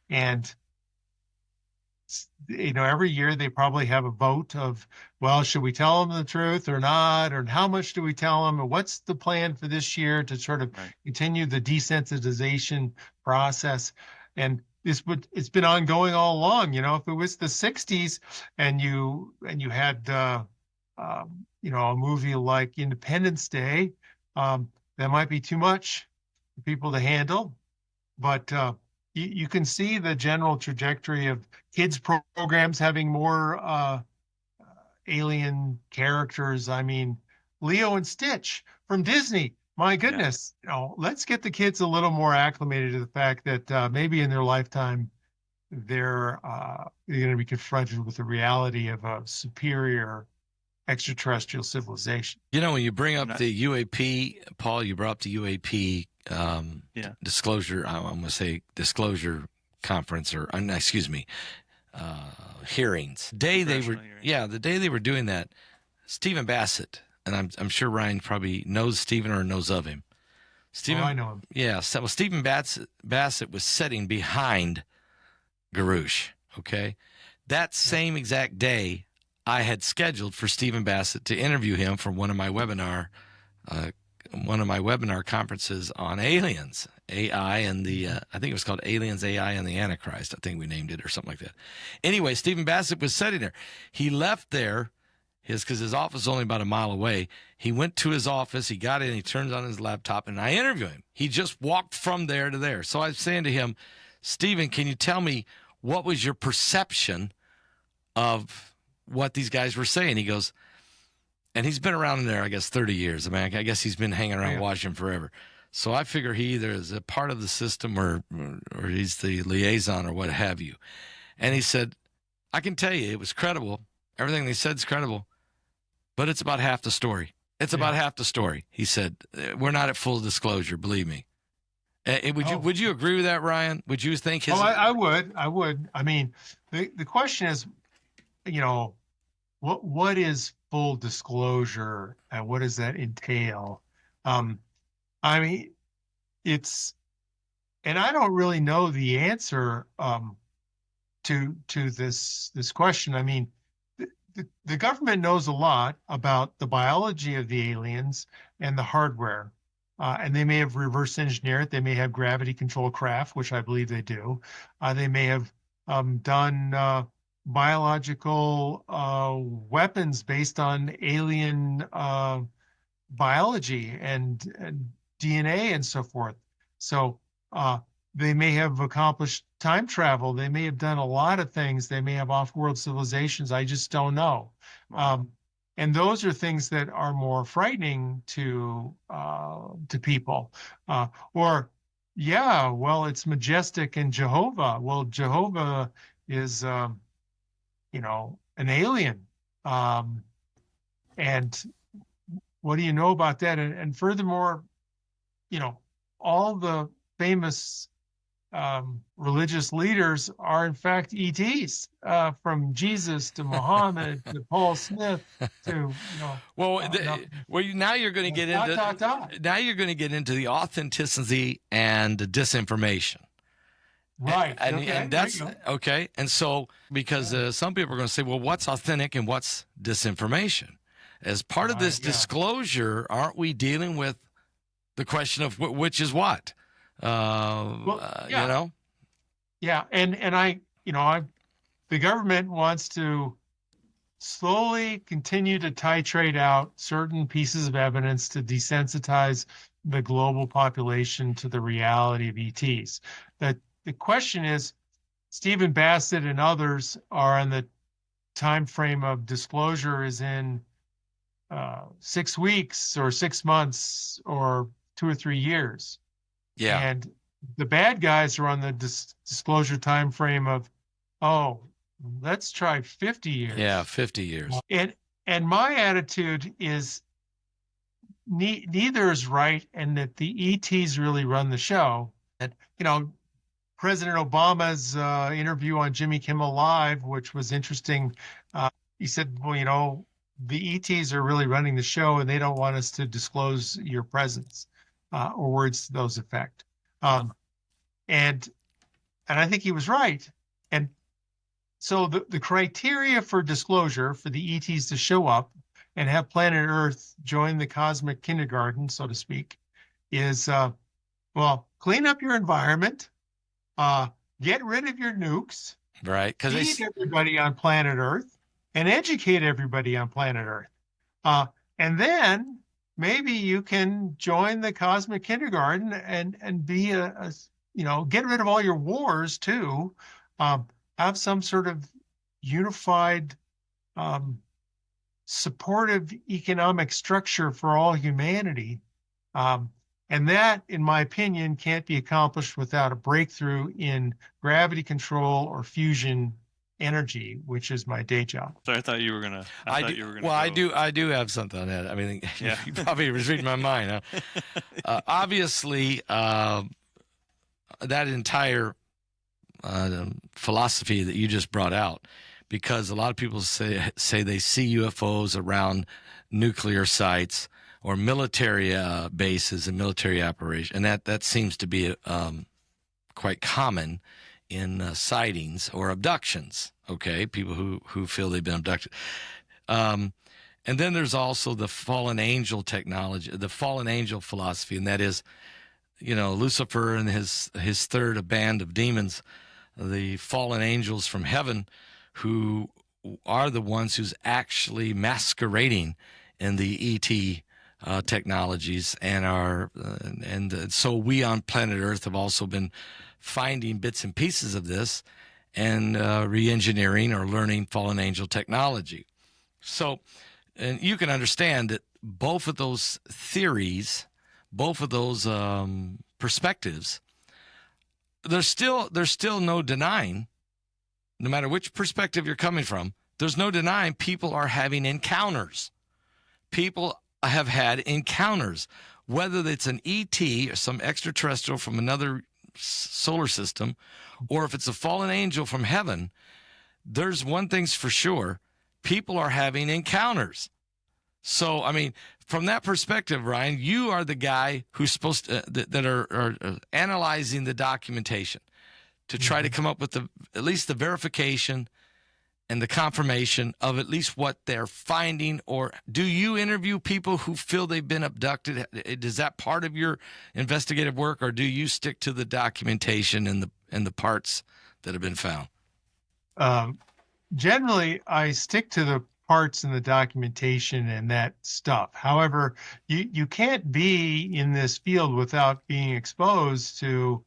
And you know, every year they probably have a vote of, well, should we tell them the truth or not? Or how much do we tell them? And what's the plan for this year to sort of continue the desensitization process? And it's been ongoing all along. You know, if it was the 60s and you had you know, a movie like Independence Day, that might be too much for people to handle. But you can see the general trajectory of kids programs having more alien characters. I mean, Leo and Stitch from Disney. My goodness, you know, let's get the kids a little more acclimated to the fact that maybe in their lifetime they're going to be confronted with the reality of a superior extraterrestrial civilization. You know, when you bring up the UAP, Paul, you brought up the UAP disclosure. I'm going to say disclosure conference, or excuse me, hearings. The day they were doing that, Stephen Bassett, and I'm sure Ryan probably knows Stephen or knows of him. Stephen, I know him. Yeah, so Stephen Bassett was sitting behind Garouche. Okay, that same exact day, I had scheduled for Stephen Bassett to interview him for one of my webinar conferences on aliens, AI, and the I think it was called Aliens, AI, and the Antichrist. I think we named it or something like that. Anyway, Stephen Bassett was sitting there. He left there, because his office is only about a mile away. He went to his office. He got in. He turned on his laptop, and I interviewed him. He just walked from there to there. So I was saying to him, Stephen, can you tell me what was your perception of what these guys were saying? He goes, and he's been around in there, I guess, 30 years. I mean, I guess he's been hanging around Washington forever. So I figure he either is a part of the system or he's the liaison or what have you. And he said, I can tell you it was credible. Everything they said is credible, but it's about half the story. It's about half the story. He said, we're not at full disclosure, believe me. Would you agree with that, Ryan? Would you think his... I would. I mean, the question is, you know, what is full disclosure and what does that entail? I mean, and I don't really know the answer to this question. I mean, the government knows a lot about the biology of the aliens and the hardware. And they may have reverse engineered. They may have gravity control craft, which I believe they do. They may have done biological weapons based on alien biology and DNA and so forth. So they may have accomplished time travel. They may have done a lot of things. They may have off-world civilizations. I just don't know. And those are things that are more frightening to people. Well, it's Majestic and Jehovah. Well, Jehovah is, you know, an alien. And what do you know about that? And furthermore, you know, all the famous religious leaders are in fact ETs, from Jesus to Muhammad to Paul Smith to, you know. Well, now you're going to get into now you're going to get into the authenticity and the disinformation. Right. And that's okay. And so, because some people are going to say, well, what's authentic and what's disinformation? As part of this disclosure, aren't we dealing with the question of which is what? You know? Yeah. And the government wants to slowly continue to titrate out certain pieces of evidence to desensitize the global population to the reality of ETs. That the question is, Stephen Bassett and others are in the time frame of disclosure is in 6 weeks or 6 months or 2 or 3 years. Yeah. And the bad guys are on the disclosure time frame of, oh, let's try 50 years. Yeah, 50 years. And my attitude is neither is right, and that the ETs really run the show. And President Obama's interview on Jimmy Kimmel Live, which was interesting, he said, well, the ETs are really running the show, and they don't want us to disclose your presence, or words to those effect. And I think he was right. And so the criteria for disclosure for the ETs to show up and have planet Earth join the cosmic kindergarten, so to speak, is, clean up your environment, get rid of your nukes, right? Because feed everybody on planet Earth, and educate everybody on planet Earth. And then maybe you can join the cosmic kindergarten and be get rid of all your wars too. Have some sort of unified, supportive economic structure for all humanity. And that, in my opinion, can't be accomplished without a breakthrough in gravity control or fusion energy, which is my day job. So I thought you were gonna. Well, I do have something on that. I mean, Yeah. You probably was reading my mind. Huh? Obviously, that entire philosophy that you just brought out, because a lot of people say they see UFOs around nuclear sites or military bases and military operations, and that seems to be quite common in sightings or abductions. Okay, people who feel they've been abducted. And then there's also the fallen angel technology, the fallen angel philosophy, and that is, Lucifer and his third band of demons, the fallen angels from heaven, who are the ones who's actually masquerading in the ET technologies, and so we on planet Earth have also been finding bits and pieces of this and re-engineering or learning fallen angel technology. So, and you can understand that both of those theories, both of those perspectives, there's still no denying, no matter which perspective you're coming from, there's no denying people are having encounters. People have had encounters, whether it's an ET or some extraterrestrial from another solar system, or if it's a fallen angel from heaven. There's one thing's for sure: people are having encounters. So, I mean, from that perspective, Ryan, you are the guy who's supposed to, that are analyzing the documentation to try to come up with at least the verification and the confirmation of at least what they're finding. Or do you interview people who feel they've been abducted? Is that part of your investigative work, or do you stick to the documentation and the parts that have been found? Generally, I stick to the parts in the documentation and that stuff. However, you can't be in this field without being exposed to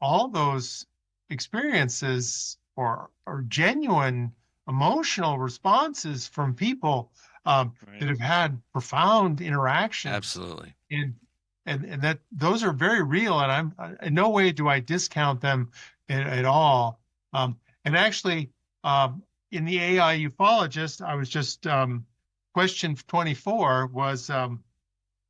all those experiences or genuine emotional responses from people that have had profound interactions. Absolutely. And that those are very real, and I'm in no way do I discount them at all. And actually, in the AI ufologist, I was just question 24 was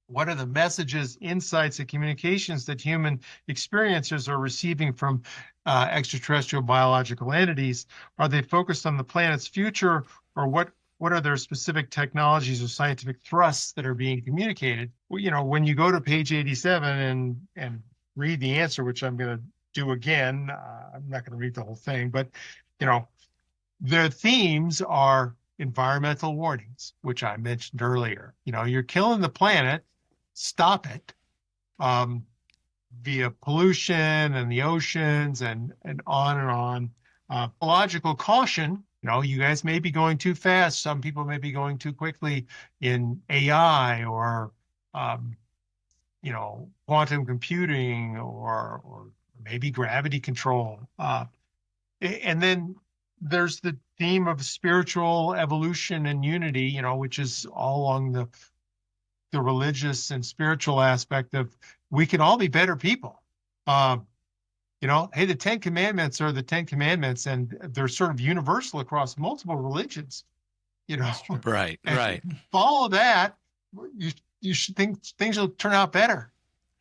what are the messages, insights, and communications that human experiencers are receiving from extraterrestrial biological entities? Are they focused on the planet's future, or what are their specific technologies or scientific thrusts that are being communicated? Well, when you go to page 87 and read the answer, which I'm going to do again, I'm not going to read the whole thing, but their themes are environmental warnings, which I mentioned earlier. You're killing the planet, stop it, via pollution and the oceans and on and on. Ecological caution, you guys may be going too fast. Some people may be going too quickly in AI or, quantum computing or maybe gravity control. And then there's the theme of spiritual evolution and unity, which is all along the religious and spiritual aspect of we can all be better people. Um, hey, the Ten Commandments are the Ten Commandments, and they're sort of universal across multiple religions. Right, And right. if you follow that, you should think things will turn out better.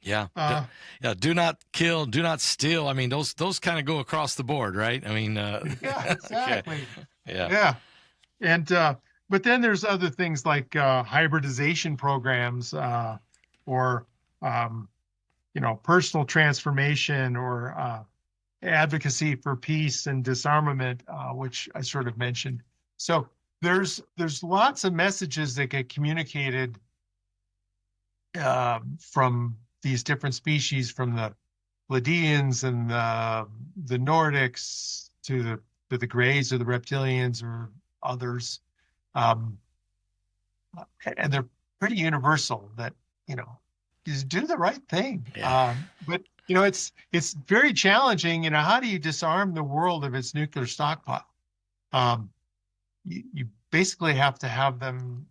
Yeah. Yeah, Do not kill, do not steal. I mean, those kind of go across the board, right? I mean, exactly. Okay. Yeah. Yeah. And but then there's other things like hybridization programs or personal transformation or advocacy for peace and disarmament, which I sort of mentioned. So there's lots of messages that get communicated from these different species, from the Pleiadians and the Nordics to the Greys or the reptilians or others, and they're pretty universal. That is do the right thing. Yeah. But it's very challenging. How do you disarm the world of its nuclear stockpile? You basically have to have them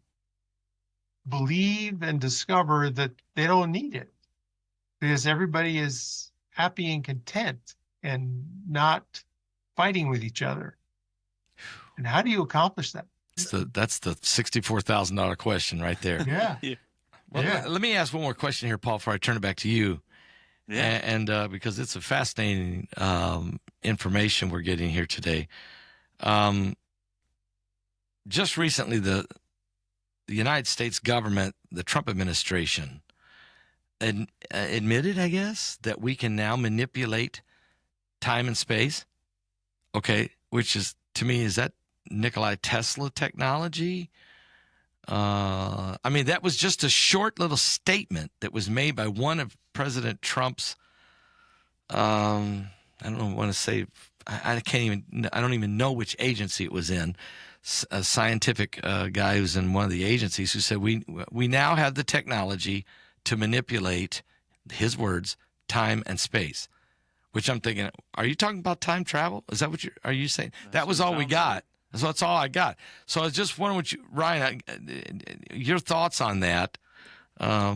believe and discover that they don't need it because everybody is happy and content and not fighting with each other. And how do you accomplish that? That's the $64,000 question right there. Yeah. Yeah. Well, Yeah. let me ask one more question here, Paul, before I turn it back to you. Yeah. And because it's a fascinating information we're getting here today. Just recently, the United States government, the Trump administration, admitted, I guess, that we can now manipulate time and space. Okay, which is, to me, is that Nikola Tesla technology? I mean, that was just a short little statement that was made by one of President Trump's, I don't want to say, I don't even know which agency it was in, a scientific guy who's in one of the agencies, who said, we now have the technology to manipulate, his words, time and space. Which I'm thinking, are you talking about time travel? Is that what are you saying? That was all we got. That's all I got. So I was just wondering what Ryan, your thoughts on that. I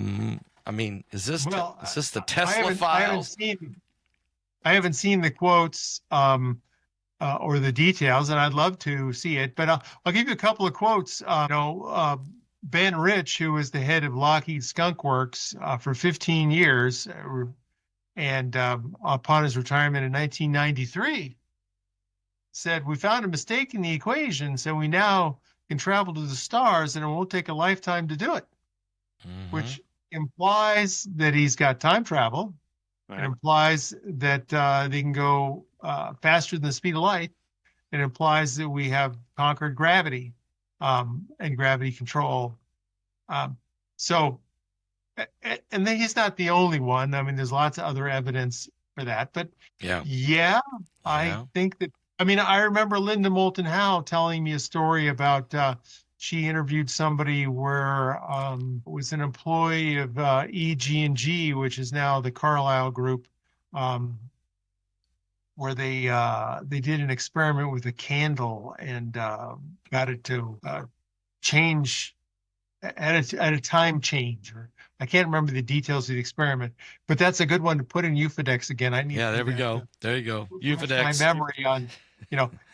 mean, is this the Tesla files? I haven't seen the quotes or the details, and I'd love to see it. But I'll give you a couple of quotes. Ben Rich, who was the head of Lockheed Skunk Works for 15 years, and upon his retirement in 1993, said, we found a mistake in the equation, so we now can travel to the stars, and it won't take a lifetime to do it, which implies that he's got time travel. Right. It implies that they can go faster than the speed of light. It implies that we have conquered gravity and gravity control. And then he's not the only one. I mean, there's lots of other evidence for that. But yeah. I think that, I remember Linda Moulton Howe telling me a story about she interviewed somebody where was an employee of EG&G, which is now the Carlyle Group, where they did an experiment with a candle and got it to change at a time change. Or I can't remember the details of the experiment, but that's a good one to put in Ufodex again. There we go. There you go. Ufodex. My memory on,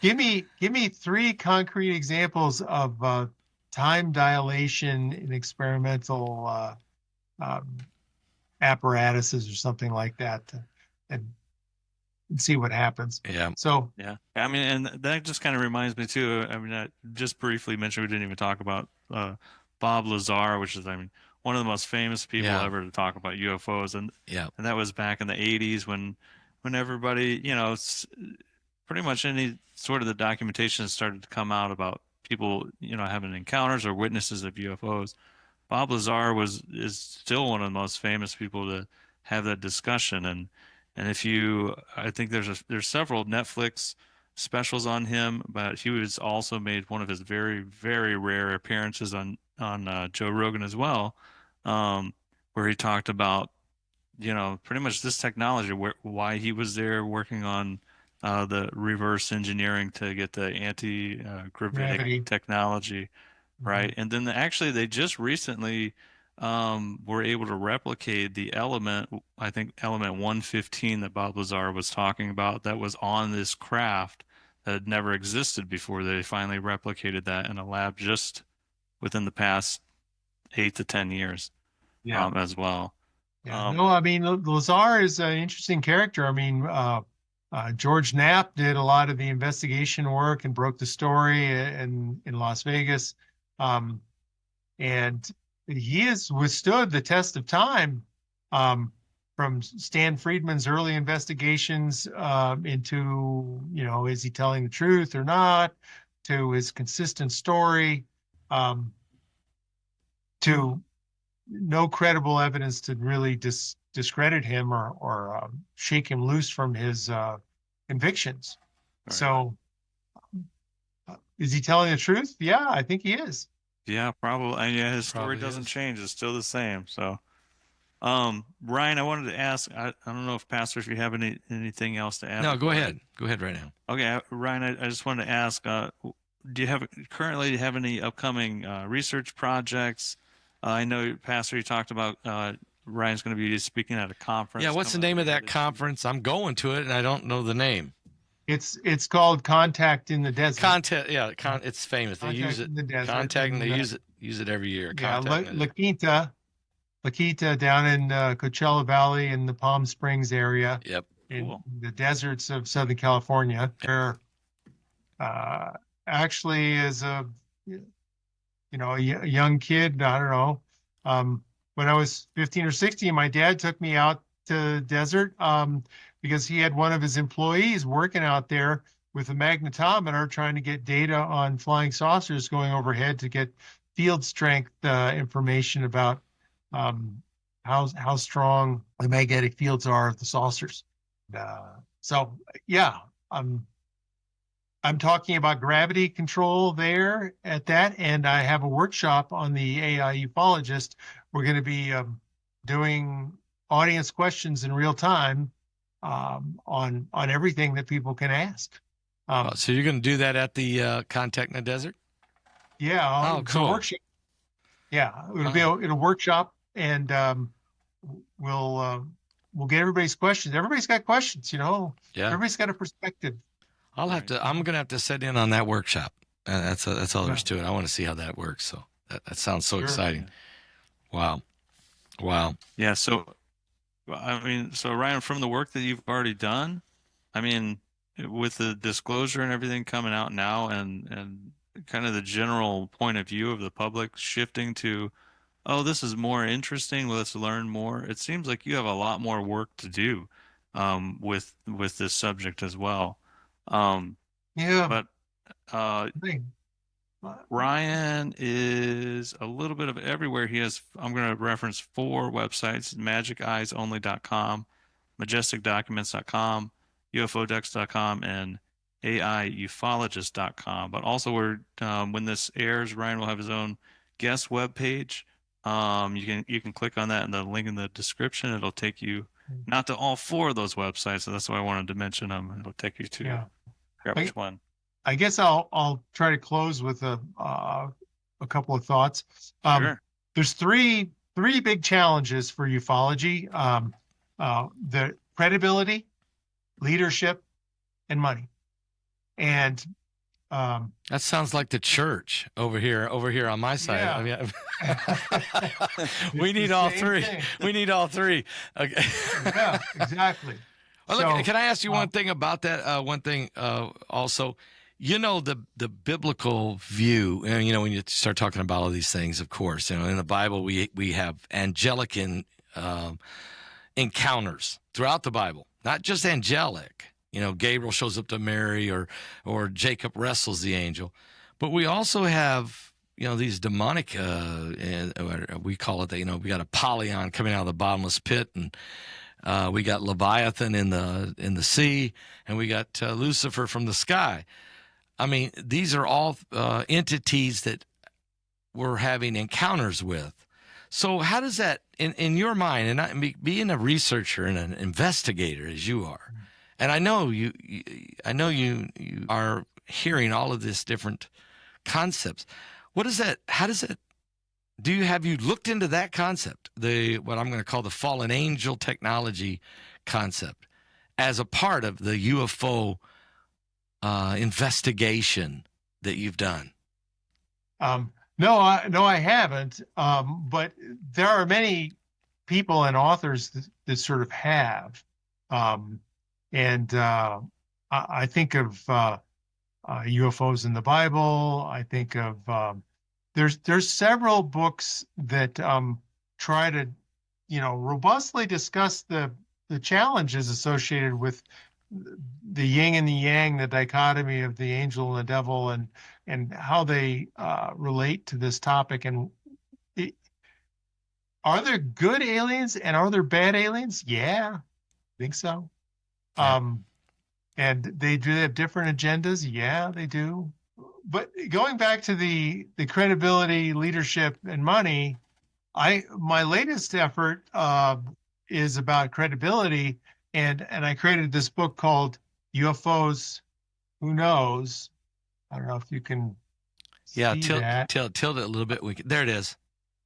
give me 3 concrete examples of time dilation in experimental apparatuses or something like that, and see what happens. Yeah. So yeah, and that just kind of reminds me too. I just briefly mentioned, we didn't even talk about Bob Lazar, which is one of the most famous people ever to talk about UFOs, and that was back in the 80s when everybody, pretty much any sort of the documentation started to come out about people, having encounters or witnesses of UFOs. Bob Lazar is still one of the most famous people to have that discussion, and if I think there's several Netflix specials on him, but he was also made one of his very, very rare appearances on Joe Rogan as well, where he talked about, pretty much this technology, why he was there working on the reverse engineering to get the anti-gravitic Gravity. technology, right? And then actually they just recently were able to replicate the element, I think element 115 that Bob Lazar was talking about, that was on this craft that had never existed before. They finally replicated that in a lab just within the past 8 to 10 years, Yeah. as well. Yeah. No, I mean, Lazar is an interesting character. I mean, George Knapp did a lot of the investigation work and broke the story in Las Vegas. And he has withstood the test of time, from Stan Friedman's early investigations, into, is he telling the truth or not, to his consistent story, to no credible evidence to really discredit him or shake him loose from his convictions. Right. So, is he telling the truth? Yeah, I think he is. Yeah, probably. And yeah, his story Probably doesn't is. change. It's still the same. So, Ryan, I wanted to ask, I don't know if Pastor, if you have anything else to add. No, go before ahead. Go ahead right now. Okay, Ryan, I just wanted to ask, do you currently have any upcoming research projects? I know, Pastor, you talked about Ryan's going to be speaking at a conference. Yeah, what's the coming name up of later that this year. conference? I'm going to it, and I don't know the name. It's called Contact in the Desert. It's famous. They use Contact it. in the Desert. Contact, and they And, use it every year. yeah, Contact in the La Quinta down in Coachella Valley in the Palm Springs area, Yep. in Cool. the deserts of Southern California. There, actually, as a young kid, I don't know, when I was 15 or 16, my dad took me out to the desert, because he had one of his employees working out there with a magnetometer trying to get data on flying saucers going overhead to get field strength information about how strong the magnetic fields are of the saucers. So yeah, I'm talking about gravity control there at that, and I have a workshop on the AI ufologist. We're going to be doing audience questions in real time, on everything that people can ask. So you're going to do that at the Contact in the Desert? Yeah, Oh, it's a cool. workshop. Yeah, it'll be a workshop, and we'll get everybody's questions. Everybody's got questions, Yeah. Everybody's got a perspective. I'm going to have to sit in on that workshop. That's all there's to it. I want to see how that works. So that sounds so Sure. exciting. Wow. Yeah. So, I mean, so Ryan, from the work that you've already done, I mean, with the disclosure and everything coming out now, and kind of the general point of view of the public shifting to, oh, this is more interesting, let's learn more. It seems like you have a lot more work to do, with this subject as well. Yeah. But Thing. Ryan is a little bit of everywhere. I'm going to reference 4 websites: magiceyesonly.com, majesticdocuments.com, ufodex.com, and aiufologist.com. But also, when this airs, Ryan will have his own guest webpage. You can click on that, and the link in the description, it'll take you not to all 4 of those websites. So that's why I wanted to mention them. It'll take you to grab which one. I guess I'll try to close with a couple of thoughts. Sure. There's three big challenges for ufology: the credibility, leadership, and money. And that sounds like the church over here on my side. Yeah. I mean, we need all 3. We need all 3. Okay. Yeah, exactly. Well, So, look, can I ask you one thing about that? One thing also, the biblical view, when you start talking about all these things, of course, in the Bible, we have angelic encounters throughout the Bible, not just angelic. Gabriel shows up to Mary, or Jacob wrestles the angel, but we also have, these demonic, we call it we got Apollyon coming out of the bottomless pit, and we got Leviathan in the sea, and we got Lucifer from the sky. I mean, these are all entities that we're having encounters with. So how does that, in your mind, and being a researcher and an investigator as you are, And I know you are hearing all of this different concepts. What is that? How does it? Have you looked into that concept? What I'm going to call the fallen angel technology concept as a part of the UFO investigation that you've done? No, I haven't. But there are many people and authors that sort of have. And I think of UFOs in the Bible. I think of there's several books that try to, robustly discuss the challenges associated with the yin and the yang, the dichotomy of the angel and the devil, and how they relate to this topic. And are there good aliens and are there bad aliens? Yeah, I think so. Yeah. And they do have different agendas. Yeah, they do. But going back to the credibility, leadership, and money, my latest effort is about credibility, and I created this book called UFOs. Who knows? I don't know if you can see that. Tilt it a little bit. There it is,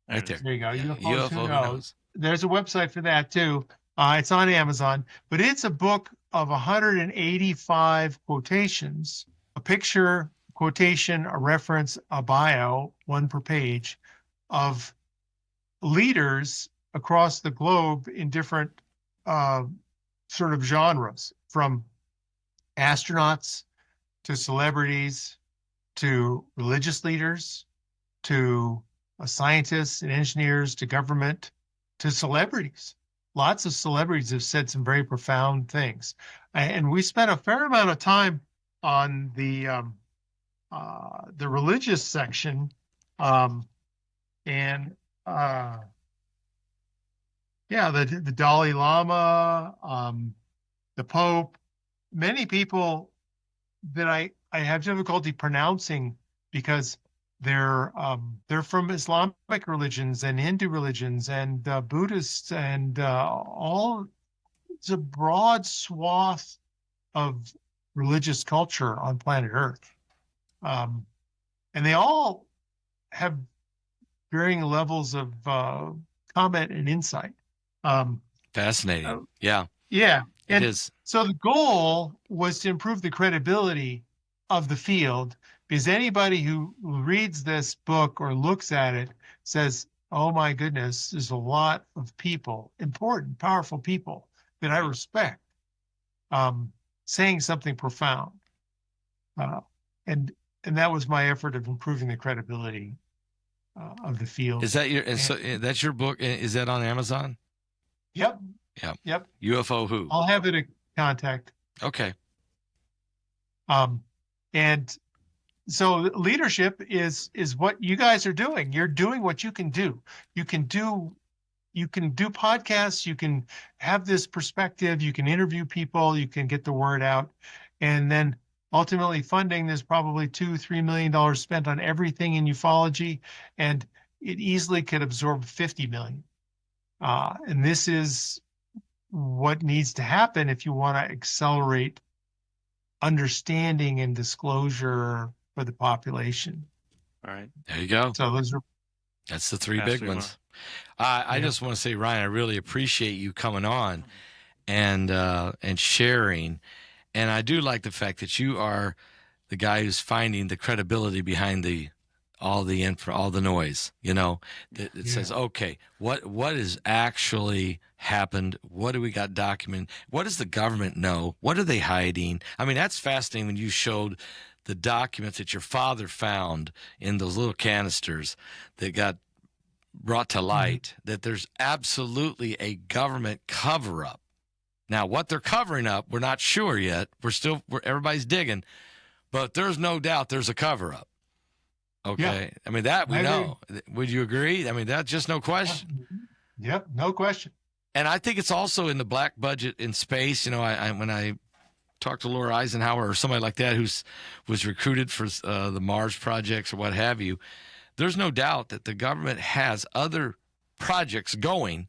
right there. There you go. Yeah. UFOs. Who knows? There's a website for that too. It's on Amazon, but it's a book of 185 quotations, a picture, quotation, a reference, a bio, one per page, of leaders across the globe in different sort of genres, from astronauts to celebrities to religious leaders to scientists and engineers to government to celebrities. Lots of celebrities have said some very profound things. And we spent a fair amount of time on the religious section, the Dalai Lama, the Pope, many people that I have difficulty pronouncing because they're from Islamic religions and Hindu religions and Buddhists and all. It's a broad swath of religious culture on planet Earth, and they all have varying levels of comment and insight. Fascinating. Yeah. Yeah. It is. So the goal was to improve the credibility of the field, because anybody who reads this book or looks at it says, oh my goodness, there's a lot of people, important, powerful people that I respect, saying something profound. And that was my effort of improving the credibility of the field. Is that that's your book? Is that on Amazon? Yep. Yeah. Yep. UFO who? I'll have it in contact. Okay. And so leadership is what you guys are doing. You're doing what you can do. You can do podcasts, you can have this perspective, you can interview people, you can get the word out. And then ultimately funding, there's probably $2-3 million spent on everything in ufology, and it easily could absorb 50 million. And this is what needs to happen if you want to accelerate understanding and disclosure for the population. All right. There you go. So that's the three big ones. I just want to say, Ryan, I really appreciate you coming on and sharing. And I do like the fact that you are the guy who's finding the credibility behind all the noise, that says, okay, what has actually happened? What do we got documented? What does the government know? What are they hiding? I mean, that's fascinating when you showed the documents that your father found in those little canisters that got brought to light, that there's absolutely a government cover-up. Now, what they're covering up, we're not sure yet. Everybody's digging, but there's no doubt there's a cover-up. Okay. Yeah. I mean, that we know. Would you agree? I mean, that's just no question. Yep. No question. And I think it's also in the black budget in space. When I talked to Laura Eisenhower or somebody like that was recruited for the Mars projects or what have you, there's no doubt that the government has other projects going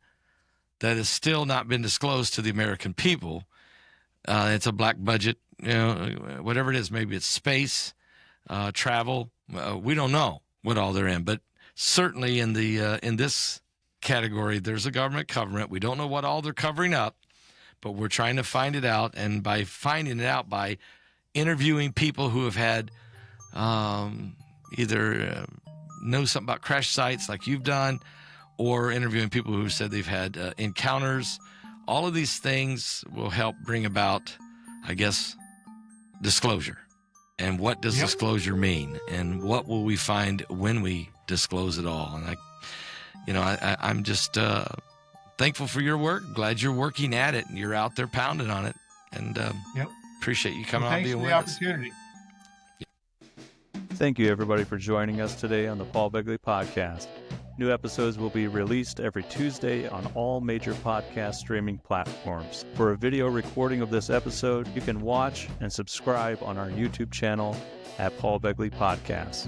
that has still not been disclosed to the American people. It's a black budget, whatever it is. Maybe it's space, travel. We don't know what all they're in, but certainly in this category, there's a government covering. We don't know what all they're covering up, but we're trying to find it out. And by finding it out, by interviewing people who have had either know something about crash sites like you've done, or interviewing people who said they've had encounters, all of these things will help bring about, I guess, disclosure. And what does disclosure mean? And what will we find when we disclose it all? And I'm just thankful for your work. Glad you're working at it and you're out there pounding on it. And appreciate you coming on and being with us. Thanks for the opportunity. Thank you, everybody, for joining us today on the Paul Begley Podcast. New episodes will be released every Tuesday on all major podcast streaming platforms. For a video recording of this episode, you can watch and subscribe on our YouTube channel at Paul Begley Podcast.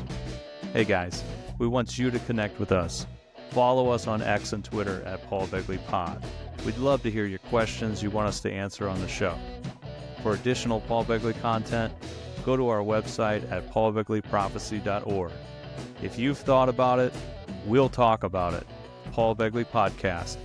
Hey guys, we want you to connect with us. Follow us on X and Twitter at Paul Begley Pod. We'd love to hear your questions you want us to answer on the show. For additional Paul Begley content, go to our website at paulbegleyprophecy.org. If you've thought about it, we'll talk about it. Paul Begley Podcast.